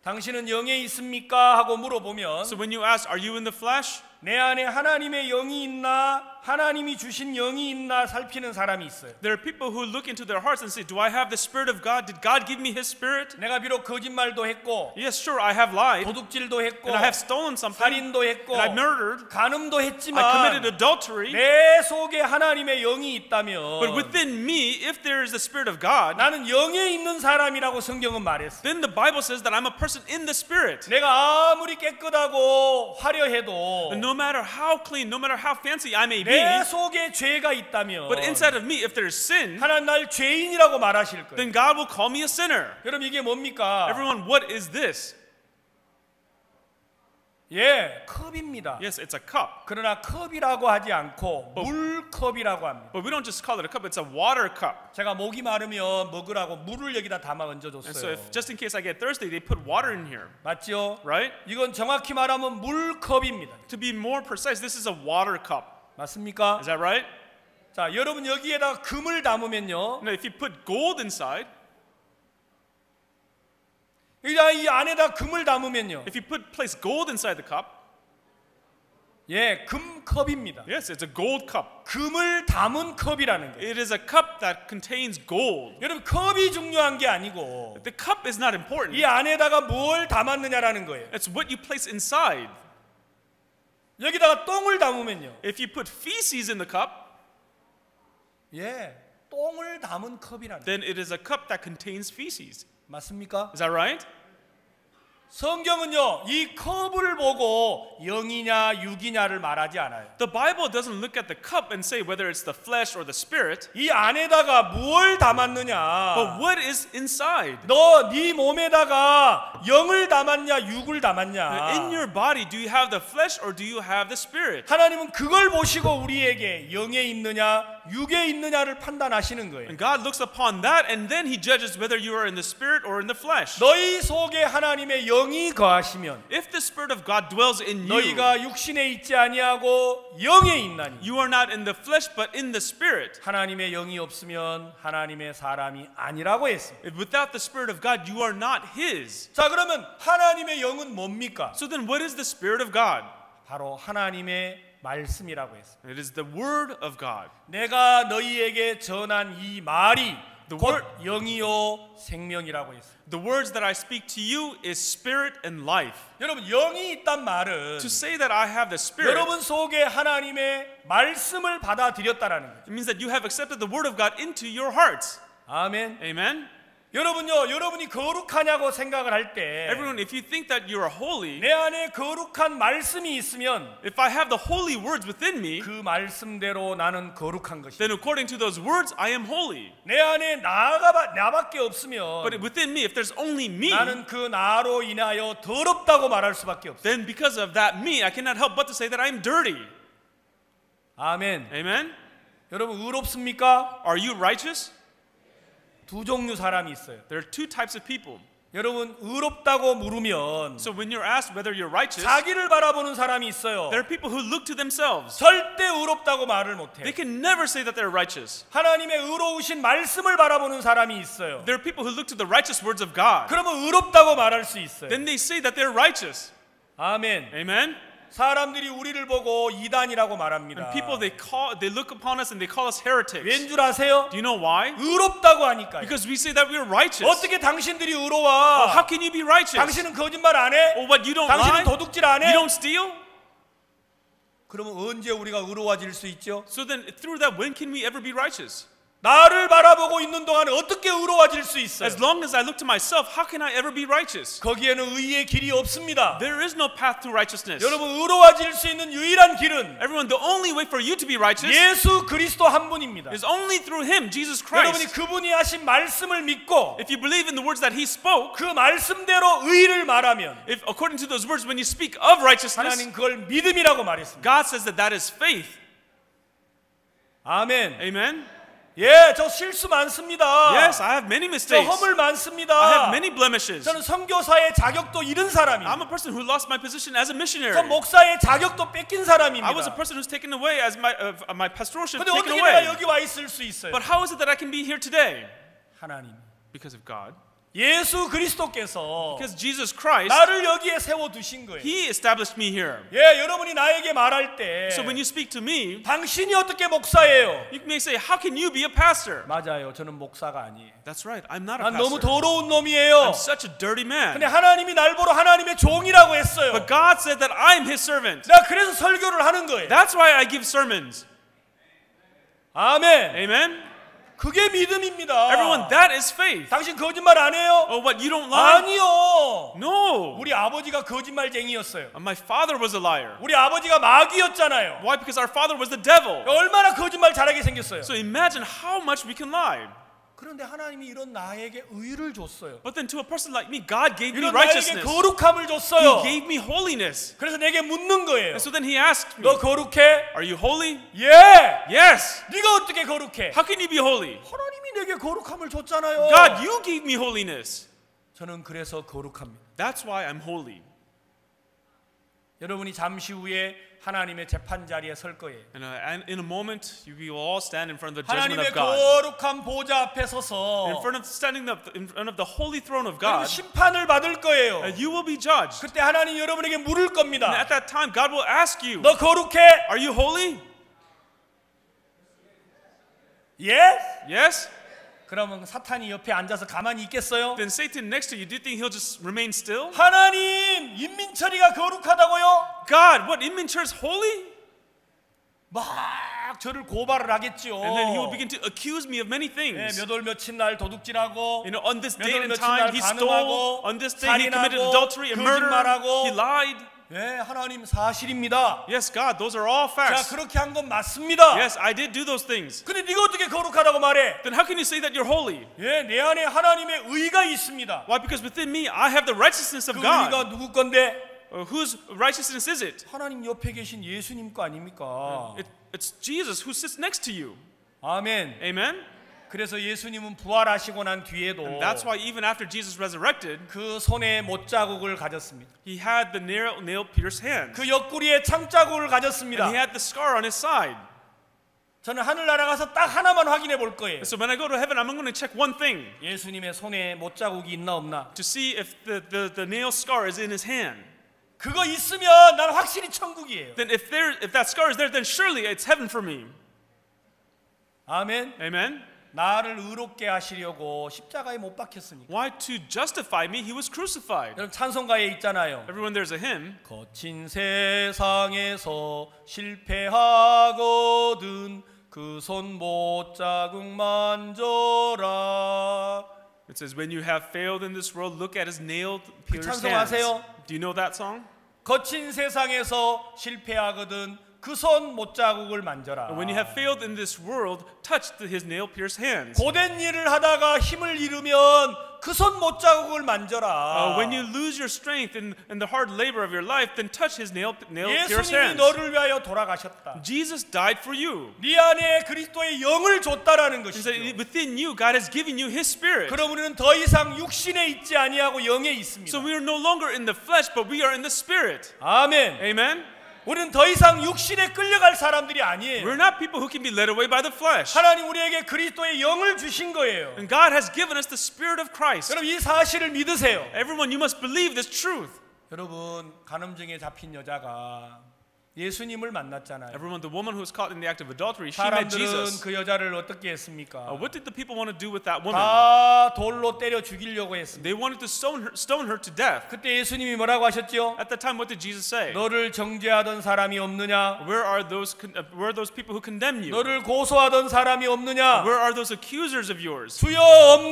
당신은 영에 있습니까? 하고 물어보면 So when you ask, are you in the flesh? 내 안에 하나님의 영이 있나 하나님이 주신 영이 있나 살피는 사람이 있어요. There are people who look into their hearts and say, do I have the spirit of God? Did God give me his spirit? 내가 비록 거짓말도 했고 Yes, sure, I have lied, 도둑질도 했고 and I have stolen something, 살인도 했고 and I murdered, 간음도 I 했지만 committed adultery. 내 속에 하나님의 영이 But 있다면 within me, if there is the spirit of God, 나는 영에 있는 사람이라고 성경은 말했어. then the Bible says that I'm a person in the spirit. 내가 아무리 깨끗하고 화려해도 And no matter how clean, no matter how fancy I may be, 내 속에 죄가 있다면 but inside of me, if there is sin, 하나님 날 죄인이라고 말하실 거예요. then God will call me a sinner. 여러분 이게 뭡니까? Everyone, what is this? 예, 컵입니다. Yes, it's a cup. 그러나 컵이라고 하지 않고 물컵이라고 합니다. But we don't just call it a cup, it's a water cup. 제가 목이 마르면 먹으라고 물을 여기다 담아 And so 얹어줬어요. if just in case I get thirsty, they put water in here, 맞죠? right? 이건 정확히 말하면 물컵입니다. To be more precise, this is a water cup. 맞습니까? Is that right? 자, 여러분 여기에다 금을 담으면요. Now, if you put gold inside, 여기다 이 안에다 금을 담으면요. if you place gold inside the cup, 예, 금컵입니다. yes, it's a gold cup. 금을 담은 컵이라는 거예요. It is a cup that contains gold. 여러분 컵이 중요한 게 아니고 The cup is not important. 이 안에다가 뭘 담았느냐라는 거예요. It's what you place inside. 여기다가 똥을 담으면요. If you put feces in the cup, 예, 똥을 담은 컵이라는 거예요. then it is a cup that contains feces. 맞습니까? Is that right? 성경은요, 이 컵을 보고 영이냐 육이냐를 말하지 않아요. The Bible doesn't look at the cup and say whether it's the flesh or the spirit, 이 안에다가 뭘 담았느냐. but what is inside. 너 네 몸에다가 영을 담았냐 육을 담았냐. In your body, do you have the flesh or do you have the spirit? 하나님은 그걸 보시고 우리에게 영에 있느냐 육에 있느냐를 판단하시는 거예요. And God looks upon that and then he judges whether you are in the spirit or in the flesh. 너희 속에 하나님의 영이 거하시면 If the spirit of God dwells in you, 너희가 육신에 있지 아니하고 영에 있나니 you are not in the flesh but in the spirit. 하나님의 영이 없으면 하나님의 사람이 아니라고 했습니다. If without the spirit of God, you are not his. 자, 그러면 하나님의 영은 뭡니까? So then what is the spirit of God? 바로 하나님의 말씀이라고 했습니다. It is the word of God. 내가 너희에게 전한 이 말이 The 곧 word- 영이요 생명이라고 했습니다. The words that I speak to you is spirit and life. 여러분 영이 있단 말은 To say that I have the spirit, 여러분 속에 하나님의 말씀을 받아들였다라는 거죠. it means that you have accepted the word of God into your hearts. 아멘. Amen? 여러분요, 여러분이 거룩하냐고 생각을 할 때 Everyone, if you think that you are holy, 내 안에 거룩한 말씀이 있으면 if I have the holy words within me, 그 말씀대로 나는 거룩한 것이다. then according to those words, I am holy. 내 안에 나밖에 없으면 But within me, if there's only me, 나는 그 나로 인하여 더럽다고 말할 수밖에 없어. then because of that me, I cannot help but to say that I am dirty. 아멘. Amen? 여러분 의롭습니까? Are you righteous? 두 종류 사람이 있어요. There are two types of people. 여러분 의롭다고 물으면 So when you're asked whether you're righteous, 자기를 바라보는 사람이 있어요. there are people who look to themselves. 절대 의롭다고 말을 못해. They can never say that they're righteous. 하나님의 의로우신 말씀을 바라보는 사람이 있어요. There are people who look to the righteous words of God. 그러면 의롭다고 말할 수 있어요. Then they say that they're righteous. 아멘. Amen? 사람들이 우리를 보고 이단이라고 말합니다. And people, they look upon us and they call us heretics. 왠 줄 아세요? Do you know why? 의롭다고 하니까요. Because we say that we're righteous. 어떻게 당신들이 Oh, 의로워? how can you be righteous? 당신은 거짓말 안 해? Oh, what, you don't 당신은 lie? 도둑질 안 해? You don't steal? 그러면 언제 우리가 의로워질 수 있죠? So then through that, when can we ever be righteous? 나를 바라보고 있는 동안 어떻게 의로워질 수 있어요? As long as I look to myself, how can I ever be righteous? 거기에는 의의 길이 없습니다. There is no path to righteousness. 여러분 의로워질 수 있는 유일한 길은 Everyone, the only way for you to be righteous 예수 그리스도 한 분입니다. is only through Him, Jesus 여러분이 Christ. 그분이 하신 말씀을 믿고 If you believe in the words that He spoke, 그 말씀대로 의를 말하면 if according to those words, when you speak of righteousness, 하나님 그걸 믿음이라고 말했습니다. God says that that is faith. 아멘. Amen. 예, 저 실수 많습니다. Yes, I have many 저 mistakes. 허물 많습니다. I have many blemishes. 저는 선교사의 자격도 잃은 I'm 사람입니다. a person who lost my position as a missionary. 저 목사의 자격도 뺏긴 사람입니다. I was a person who's taken away as my pastoralship 근데 taken 어떻게 내가 away. 여기 와 있을 수 있어요? But how is it that I can be here today? 하나님, Because of God. 예수 그리스도께서 Because Jesus Christ, 나를 여기에 세워 두신 거예요. He established me here. 예, 여러분이 나에게 말할 때 So when you speak to me, 당신이 어떻게 목사예요? you may say, how can you be a pastor? 맞아요. 저는 목사가 아니에요. That's right, I'm not a 난 너무 pastor. 더러운 놈이에요. I'm such a dirty 근데 man. 하나님이 날 보러 하나님의 종이라고 했어요. But God said that I'm His servant. 내가 그래서 설교를 하는 거예요. That's why I give sermons. 아멘. Amen? 그게 믿음입니다. Everyone, that is faith. 당신 거짓말 안 해요? Oh, what, you don't lie? 아니요. No. 우리 아버지가 거짓말쟁이였어요. My father was a liar. 우리 아버지가 마귀였잖아요. Why? Because our father was the devil. 얼마나 거짓말 잘하게 생겼어요. So imagine how much we can lie. 그런데 하나님이 이런 나에게 의를 줬어요. But then to a person like me, God gave me 이런 나에게 righteousness. 거룩함을 He 줬어요. gave me holiness. 그래서 내게 묻는 거예요. And so then He asked me, 너 거룩해? are you holy? 예. Yes. 네가 어떻게 거룩해? How can you be holy? 하나님이 내게 거룩함을 줬잖아요. God, you gave me holiness. 저는 그래서 거룩합니다. That's why I'm holy. 여러분이 잠시 후에 하나님의 재판 자리에 설 거예요. And in a moment, we will all stand in front of the judgment 하나님의 of God. 거룩한 보좌 앞에 서서 Standing up in front of the holy throne of 여러분 God, 심판을 받을 거예요. you will be judged. 그때 하나님 여러분에게 물을 And 겁니다. at that time, God will ask you, 너 거룩해? are you holy? 예? Yes? 그러면 사탄이 옆에 앉아서 가만히 있겠어요? Then Satan next to you, do you think he'll just remain still? 하나님, 임민철이가 거룩하다고요? God, what, Inmincher is holy? 막 저를 고발을 하겠죠. And then he will begin to accuse me of many 예, things. 몇 월 며칠 날 도둑질하고 You know, on this 몇 date 월 and 며칠 time, 날 he stole. 간음하고 On this day, he committed 살인하고 adultery and murder. 거짓말하고 He lied. 예, 하나님 사실입니다. Yes, God, those are all 자, facts. 그렇게 한 건 맞습니다. Yes, I did do those things. 근데 네가 어떻게 거룩하다고 말해? Then how can you say that you're holy? 예, 내 안에 하나님의 의가 있습니다. Why? Because within me, I have the righteousness 그 of 의가 God. 누구 건데? Whose righteousness is it? 하나님 옆에 계신 예수님 거 아닙니까? It's Jesus who sits next to you. 아멘. Amen? 그래서 예수님은 부활하시고 난 뒤에도 And that's why even after Jesus resurrected, 그 손에 못자국을 가졌습니다. he had the nail-pierced hands. 그 옆구리에 창자국을 And 가졌습니다. he had the scar on his side. 저는 하늘나라 가서 딱 하나만 확인해 볼 거예요. So when I go to heaven, I'm going to check one thing 예수님의 손에 못자국이 있나 없나. to see if the nail scar is in his hand. 그거 있으면 난 확실히 천국이에요. Then if that scar is there, then surely it's heaven for me. 아멘. Amen? 나를 의롭게 하시려고 십자가에 못 박혔으니까. Why? To justify me, he was crucified. 여러분 찬송가에 있잖아요. Everyone, there's a hymn. 거친 세상에서 실패하거든 그 손 못자국 만져라. It says, when you have failed in this world, look at his nail-pierced 찬송 hands. 아세요? Do you know that song? 거친 세상에서 실패하거든 그 손 못자국을 만져라. When you have failed in this world, touch his nail-pierced hands. 고된 일을 하다가 힘을 잃으면 그 손 못자국을 만져라. When you lose your strength in the hard labor of your life, then touch his nail-pierced 예수님이 hands. 너를 위하여 돌아가셨다. Jesus died for you. 네 안에 그리스도의 영을 줬다라는 He 것이죠. said, within you, God has given you His Spirit. 그럼 우리는 더 이상 육신에 있지 아니하고 영에 있습니다. So we are no longer in the flesh, but we are in the Spirit. 아멘. Amen? 우리는 더 이상 육신에 끌려갈 사람들이 아니에요. We're not people who can be led away by the flesh. 하나님 우리에게 그리스도의 영을 주신 거예요. And God has given us the Spirit of Christ. 여러분 이 사실을 믿으세요. Everyone, you must believe this truth. 여러분 간음증에 잡힌 여자가 예수님을 만났잖아요. Everyone, the woman who was caught in the act of adultery, she met 사람들은 Jesus. 그 여자를 어떻게 했습니까? What did the people want to do with that woman? 다 돌로 때려 죽이려고 했습니다. They wanted to stone her to death. 그때 예수님이 뭐라고 하셨죠? At that time, what did Jesus say? 너를 정죄하던 사람이 없느냐? Where are those people who condemn you? 너를 고소하던 사람이 없느냐? Where are those accusers of yours? 주여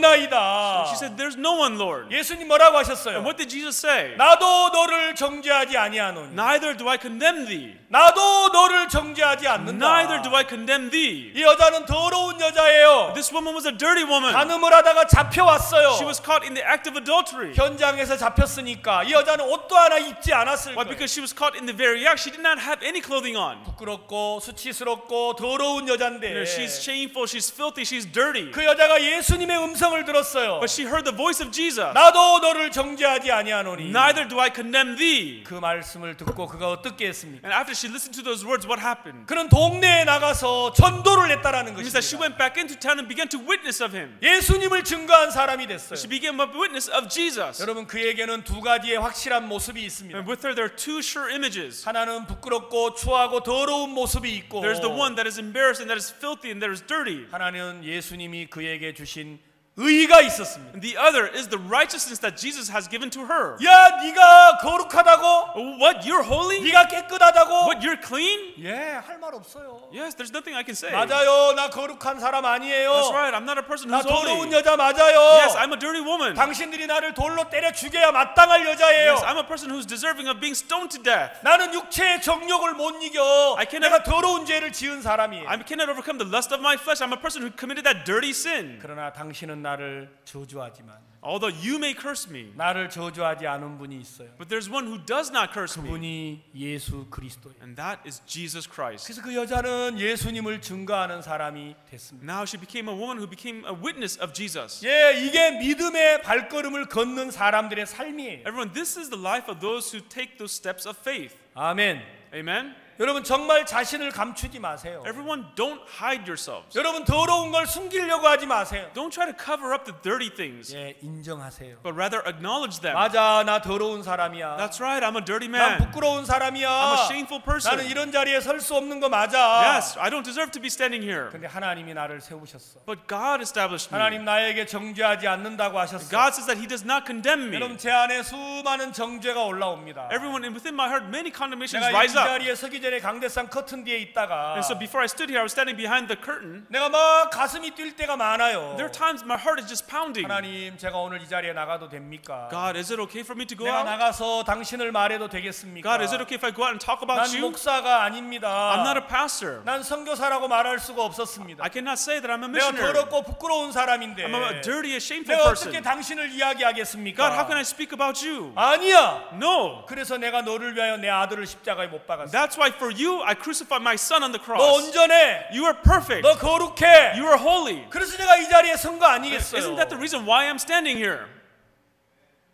없나이다. She said, "There's no one, Lord." 예수님 뭐라고 And 하셨어요? what did Jesus say? 나도 너를 정죄하지 아니하노니. Neither do I condemn thee. 나도 너를 정죄하지 않는다. Neither do I condemn thee. 이 여자는 더러운 여자예요. This woman was a dirty woman. 간음을 하다가 잡혀왔어요. She was caught in the act of adultery. 현장에서 잡혔으니까 이 여자는 옷도 하나 입지 않았을 Why? 거예요. Because she was caught in the very act. She did not have any clothing on. 부끄럽고 수치스럽고 더러운 여잔데 She's shameful. She's filthy. She's dirty. 그 여자가 예수님의 음성을 들었어요. But she heard the voice of Jesus. 나도 너를 정죄하지 아니하노니. Neither do I condemn thee. 그 말씀을 듣고 그가 어떻게 했습니까? And after she listened to those words, what happened? 그는 동네에 나가서 전도를 했다라는 It means that she 것입니다. went back into town and began to witness of him. 예수님을 증거한 사람이 됐어요. She became a witness of Jesus. 여러분 그에게는 두 가지의 확실한 모습이 있습니다. And with her, there are two sure images. 하나는 부끄럽고 추하고 더러운 모습이 있고 There's the one that is embarrassed and that is filthy and that is dirty. 하나는 예수님이 그에게 주신 의가 있었습니다. And the other is the righteousness that Jesus has given to her. 야, 네가 거룩하다고? What? You're holy? 네가 깨끗하다고? What? You're clean? 예, 할 말 없어요. Yes, there's nothing I can say. 맞아요, 나 거룩한 사람 아니에요. That's right. I'm not a person 나 who's 더러운 holy. 여자 맞아요. Yes, I'm a dirty woman. 당신들이 나를 돌로 때려 죽여야 마땅할 여자예요. Yes, I'm a person who's deserving of being stoned to death. 나는 육체의 정욕을 못 이겨. I cannot- 내가 더러운 죄를 지은 사람이에요. I cannot overcome the lust of my flesh. I'm a person who committed that dirty sin. 그러나 당신은 나를 저주하지만 Although you may curse me, 나를 저주하지 않은 분이 있어요. but there's one who does not curse me, 그분이 예수 그리스도예요. and that is Jesus Christ. 그래서 그 여자는 예수님을 증거하는 사람이 됐습니다. Now she became a woman who became a witness of Jesus. 예, 이게 믿음의 발걸음을 걷는 사람들의 삶이에요. Everyone, this is the life of those who take those steps of faith. 아멘. Amen? 여러분 정말 자신을 감추지 마세요. Everyone, don't hide yourselves. 여러분 더러운 걸 숨기려고 하지 마세요. Don't try to cover up the dirty things, 예, 인정하세요. but rather acknowledge them. 맞아, 나 더러운 사람이야. That's right, I'm a dirty 난 man. 부끄러운 사람이야. I'm a shameful person. 나는 이런 자리에 설 수 없는 거 맞아. Yes, I don't deserve to be standing here. 근데 하나님이 나를 세우셨어. But God established me. 하나님 나에게 정죄하지 않는다고 하셨어. God says that He does not condemn me. 여러분 제 안에 수많은 정죄가 올라옵니다. Everyone, and within my heart, many condemnations 내가 이 rise up. 자리에 서기 전에 강대상 커튼 뒤에 있다가 And so before I stood here, I was standing behind the curtain. 내가 막 가슴이 뛸 때가 많아요. There are times my heart is just pounding. 하나님, 제가 오늘 이 자리에 나가도 됩니까? God, is it okay for me to go 내가 out? 나가서 당신을 말해도 되겠습니까? God, is it okay if I go out and talk about 난 you? 목사가 아닙니다. I'm not a pastor. 난 선교사라고 말할 수가 없었습니다. I cannot say that I'm a 내가 missionary. 더럽고 부끄러운 사람인데 I'm a dirty, shameful 내가 어떻게 person. 당신을 이야기하겠습니까? God, how can I speak about you? 아니야. No. 그래서 내가 너를 위하여 내 아들을 십자가에 못 박았어. That's why for you, I crucified my son on the 너 cross. 온전해. You are perfect. 너 거룩해. You are holy. 그래서 내가 이 자리에 선 거 아니겠어요? Isn't that the reason why I'm standing here?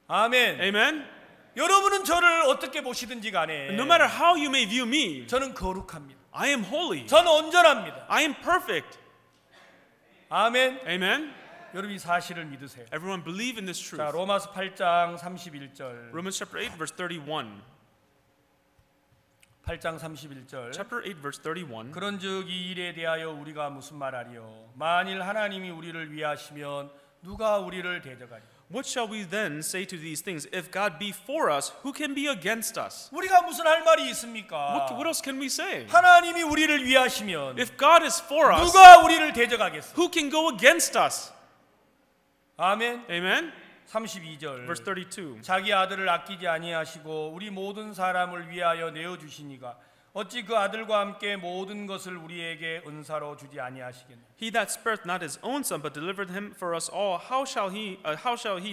아멘. Amen? 여러분은 저를 어떻게 보시든지 간에 No matter how you may view me, 저는 거룩합니다. I am holy. 저는 온전합니다. I am perfect. 아멘. Amen? 여러분 이 사실을 믿으세요. Everyone believe in this truth. 자, 로마서 8장 31절. Romans chapter 8 verse 31. 8장 31절. Chapter 8 verse 31. 그런즉 이 일에 대하여 우리가 무슨 말하리요? 만일 하나님이 우리를 위하시면 누가 우리를 대적하리? What shall we then say to these things? If God be for us, who can be against us? 우리가 무슨 할 말이 있습니까? What else can we say? 하나님이 우리를 위하시면 If God is for us, 누가 우리를 대적하겠어? who can go against us? 아멘. Amen? 32절. Verse 32. 자기 아들을 아끼지 아니하시고 우리 모든 사람을 위하여 내어 주시니가 어찌 그 아들과 함께 모든 것을 우리에게 은사로 주지 아니하시겠노? He that spareth not his own son, but delivered him for us all, how shall he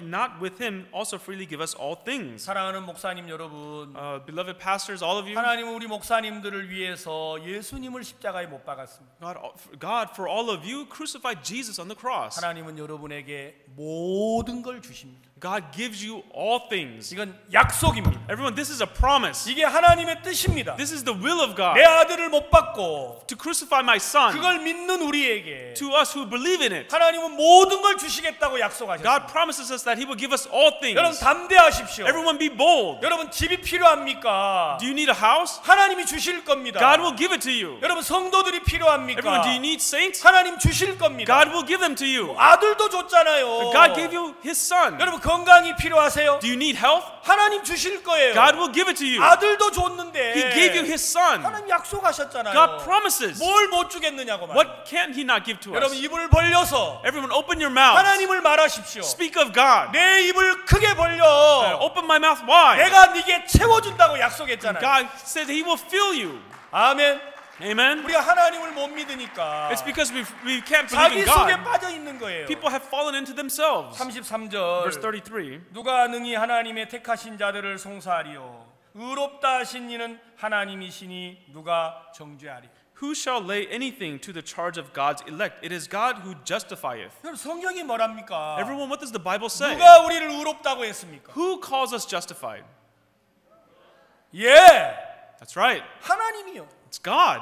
not with him also freely give us all things? 사랑하는 목사님 여러분, Beloved pastors, all of you, 하나님은 우리 목사님들을 위해서 예수님을 십자가에 못 박았습니다. God, for all of you, crucified Jesus on the cross. 하나님은 여러분에게 모든 걸 주십니다. God gives you all things. 이건 약속입니다. Everyone, this is a promise. 이게 하나님의 뜻입니다. This is the will of God. 내 아들을 못 받고 To crucify my son. 그걸 믿는 우리에게 To us who believe in it. 하나님은 모든 걸 주시겠다고 약속하셨습니다. God promises us that He will give us all 여러분 things. 담대하십시오. Everyone be bold. 여러분 집이 필요합니까? Do you need a house? 하나님이 주실 겁니다. God will give it to you. 여러분 성도들이 필요합니까? Everyone, do you need saints? 하나님 주실 겁니다. God will give them to you. 아들도 줬잖아요. God gave you His son. 여러분 건강이 필요하세요? Do you need health? 하나님 주실 거예요. God will give it to you. 아들도 줬는데 He gave you His son. 하나님 약속하셨잖아요. God promises. 뭘 못 주겠느냐고 말이에요. What can He not give to 여러분 us? 입을 벌려서 Everyone, open your mouth. 하나님을 말하십시오. Speak of God. 내 입을 크게 벌려. Open my mouth wide. 내가 네게 채워준다고 약속했잖아요. God said He will fill you. 아멘. Amen. 우리가 하나님을 못 믿으니까 It's because we can't believe 자기 in 속에 God. 빠져 있는 거예요. People have fallen into themselves. 33절 Verse 33. 누가 능히 하나님의 택하신 자들을 송사하리요 의롭다 하신 이는 하나님이시니 누가 정죄하리. Who shall lay anything to the charge of God's elect? It is God who justifieth. 여러분 성경이 뭐랍니까? Everyone, what does the Bible say? 누가 우리를 의롭다고 했습니까? Who calls us justified? 예, That's right. 하나님이요. It's God.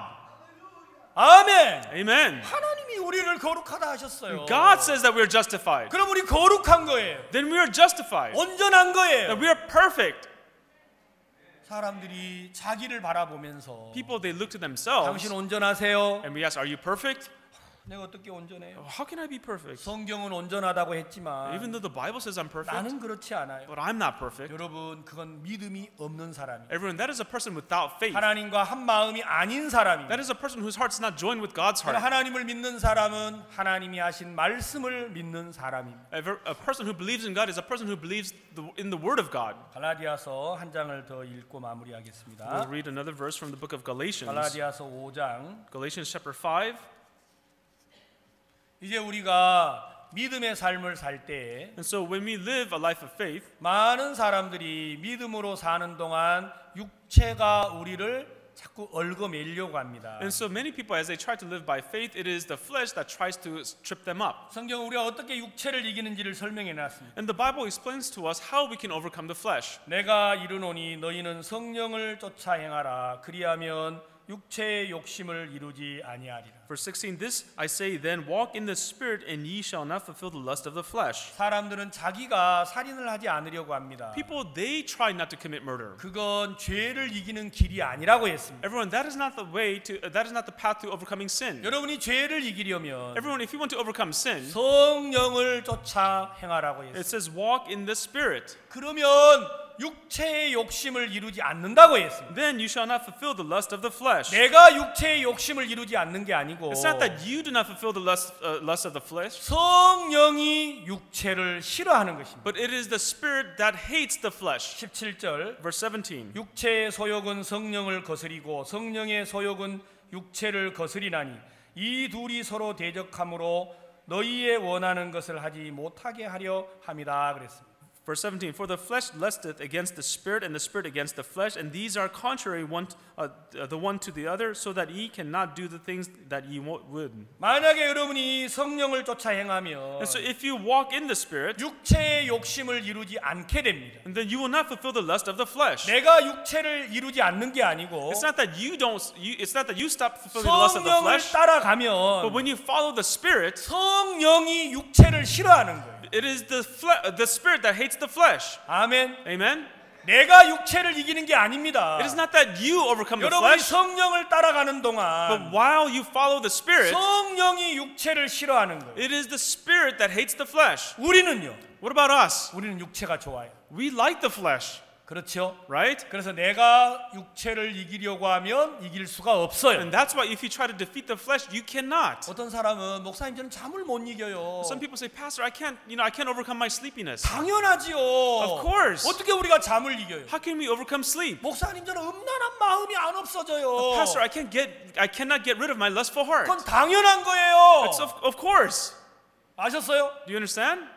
아멘. Amen. 하나님이 우리를 거룩하다 하셨어요. God says that we are justified. 그럼 우리 거룩한 거예요. Then we are justified. 온전한 거예요. That we are perfect. 사람들이 자기를 바라보면서 People, they look to themselves 당신 온전하세요? and we ask, are you perfect? 내가 어떻게 온전해요? How can I be perfect? 성경은 온전하다고 했지만 Even though the Bible says I'm perfect, 나는 그렇지 않아요. but I'm not perfect. 여러분 그건 믿음이 없는 사람이에요. Everyone, that is a person without faith. 하나님과 한 마음이 아닌 사람이에요. That is a person whose heart is not joined with God's heart. 하나님을 믿는 사람은 하나님이 하신 말씀을 믿는 사람입니다. A person who believes in God is a person who believes in the Word of God. 갈라디아서 한 장을 더 읽고 마무리하겠습니다. We'll read another verse from the book of Galatians. 갈라디아서 5장. Galatians chapter 5. 이제 우리가 믿음의 삶을 살 때 And so when we live a life of faith, 많은 사람들이 믿음으로 사는 동안 육체가 우리를 자꾸 얽어매려고 합니다. and so many people, as they try to live by faith, it is the flesh that tries to trip them up. 성경은 우리가 어떻게 육체를 이기는지를 설명해 놨습니다. And the Bible explains to us how we can overcome the flesh. 내가 이르노니 너희는 성령을 쫓아 행하라. 그리하면 육체의 욕심을 이루지 아니하리라. Verse 16, this I say then, walk in the Spirit, and ye shall not fulfill the lust of the flesh. 사람들은 자기가 살인을 하지 않으려고 합니다. People, they try not to commit murder. 그건 죄를 이기는 길이 아니라고 했습니다. Everyone, that is not the way to, that is not the path to overcoming sin. 여러분이 죄를 이기려면 Everyone, if you want to overcome sin, 성령을 쫓아 행하라고 it 했습니다. says walk in the Spirit. 그러면 육체의 욕심을 이루지 않는다고 했습니다. Then you shall not fulfill the lust of the flesh. 내가 육체의 욕심을 이루지 않는 게 아니고 It's not that you do not fulfill the lust of the flesh, 성령이 육체를 싫어하는 것입니다. but it is the Spirit that hates the flesh. 17절 Verse 17. 육체의 소욕은 성령을 거스리고 성령의 소욕은 육체를 거스리나니 이 둘이 서로 대적함으로 너희의 원하는 것을 하지 못하게 하려 함이다 그랬습니다. Verse 17, for the flesh lusteth against the Spirit, and the Spirit against the flesh, and these are contrary the one to the other, so that ye cannot do the things that ye would. 만약에 여러분이 성령을 쫓아 행하면 And so if you walk in the Spirit, 육체의 욕심을 이루지 않게 됩니다. then you will not fulfill the lust of the flesh. 내가 육체를 이루지 않는 게 아니고 It's not that it's not that you stop fulfilling the lust of the 성령을 flesh, 따라가면 but when you follow the Spirit, 성령이 육체를 싫어하는 거예요. it is the Spirit that hates the flesh. 아멘. Amen? 내가 육체를 이기는 게 아닙니다. It is not that you overcome the 여러분이 flesh, 성령을 따라가는 but 동안 while you follow the Spirit, 성령이 육체를 싫어하는 거예요. it is the Spirit that hates the flesh. 우리는요. What about us? 우리는 육체가 좋아요. We like the flesh, 그렇죠? right? 그래서 내가 육체를 이기려고 하면 이길 수가 없어요. And that's why if you try to defeat the flesh, you cannot. 어떤 사람은 목사님 저는 잠을 못 이겨요. Some people say, Pastor, I can't overcome my sleepiness. 당연하지요. Of course. 어떻게 우리가 잠을 이겨요? How can we overcome sleep? 목사님 저는 음란한 마음이 안 없어져요. Pastor, I cannot get rid of my lustful heart. 그건 당연한 거예요. It's of course. 아셨어요? Do you understand?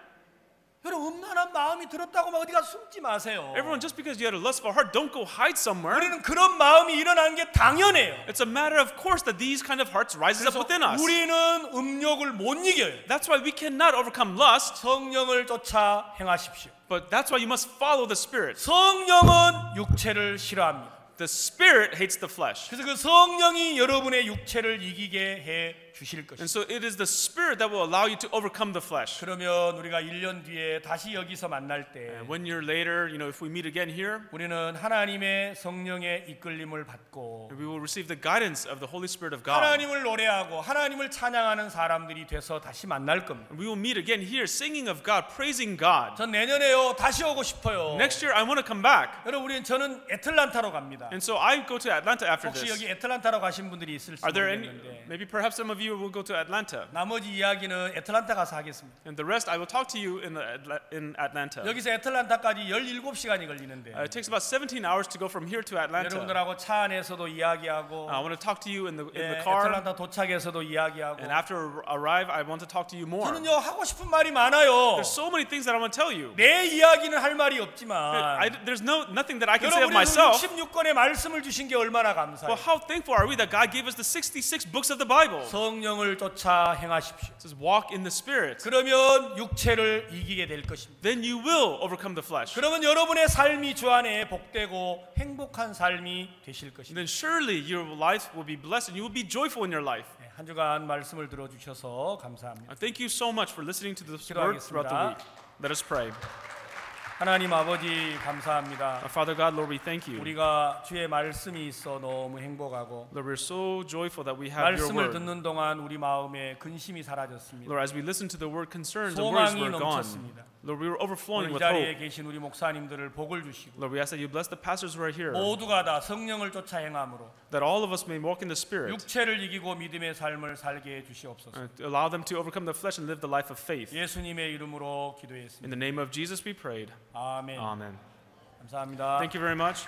여러분 음란한 마음이 들었다고 막 어디 가서 숨지 마세요. Everyone, just because you had a lustful heart, don't go hide somewhere. 우리는 그런 마음이 일어나는 게 당연해요. It's a matter of course that these kind of hearts rises up 그래서 within us. 우리는 음욕을 못 이겨요. That's why we cannot overcome lust, 성령을 쫓아 행하십시오. but that's why you must follow the Spirit. 성령은 육체를 싫어합니다. The Spirit hates the flesh. 그래서 그 성령이 여러분의 육체를 이기게 해 주실 것입니다. And so it is the Spirit that will allow you to overcome the flesh. 그러면 우리가 1년 뒤에 다시 여기서 만날 때 And 1 year later, if we meet again here, 우리는 하나님의 성령의 이끌림을 받고 we will receive the guidance of the Holy Spirit of God. 하나님을 노래하고 하나님을 찬양하는 사람들이 돼서 다시 만날 겁니다. And we will meet again here singing of God, praising God. 전 내년에요 다시 오고 싶어요. Next year, I want to come back. 여러분 저는 애틀란타로 갑니다. And so I go to Atlanta after 혹시 this. 여기 애틀란타로 가신 분들이 있을지 Are there any, 모르겠는데 maybe perhaps some of you will go to Atlanta. 나머지 이야기는 애틀란타 가서 하겠습니다. And the rest, I will talk to you in Atlanta. 여기서 애틀란타까지 17시간이 걸리는데 It takes about 17 hours to go from here to Atlanta. 여러분들하고 차 안에서도 이야기하고 I want to talk to you in the car. 애틀란타 도착해서도 이야기하고 And after arrive, I want to talk to you more. 저는요 하고 싶은 말이 많아요. There's so many things that I want to tell you. 내 이야기는 할 말이 없지만 There's nothing that I can say of 여러분이 myself. 66권의 말씀을 주신 게 얼마나 Well, 감사해요. how thankful are we that God gave us the 66 books of the Bible? 성령을 쫓아 행하십시오. It says walk in the Spirit. 그러면 육체를 이기게 될 것입니다. Then you will overcome the flesh. 그러면 여러분의 삶이 주 안에 복되고 행복한 삶이 되실 것입니다. Then surely your life will be blessed and you will be joyful in your life. 한 주간 말씀을 들어주셔서 감사합니다. Thank you so much for listening to this word throughout the week. Let us pray. 하나님 아버지 감사합니다. Our Father God, Lord, we thank you. 우리가 주의 말씀이 있어 너무 행복하고 Lord, we're so joyful that we have your 말씀을 word. 듣는 동안 우리 마음에 근심이 사라졌습니다. Lord, as we listen to the word concerns, the worries 소망이 were gone. 넘쳤습니다. Lord, we were overflowing 오늘 이 with hope. 자리에 계신 우리 목사님들을 복을 주시고 Lord, we ask that you bless the pastors who are here, 모두가 다 성령을 쫓아 행함으로 that all of us may walk in the Spirit, 육체를 이기고 믿음의 삶을 살게 해 주시옵소서. and allow them to overcome the flesh and live the life of faith. 예수님의 이름으로 In 기도했습니다. the name of Jesus we prayed. 아멘. Amen. 감사합니다. Thank you very much.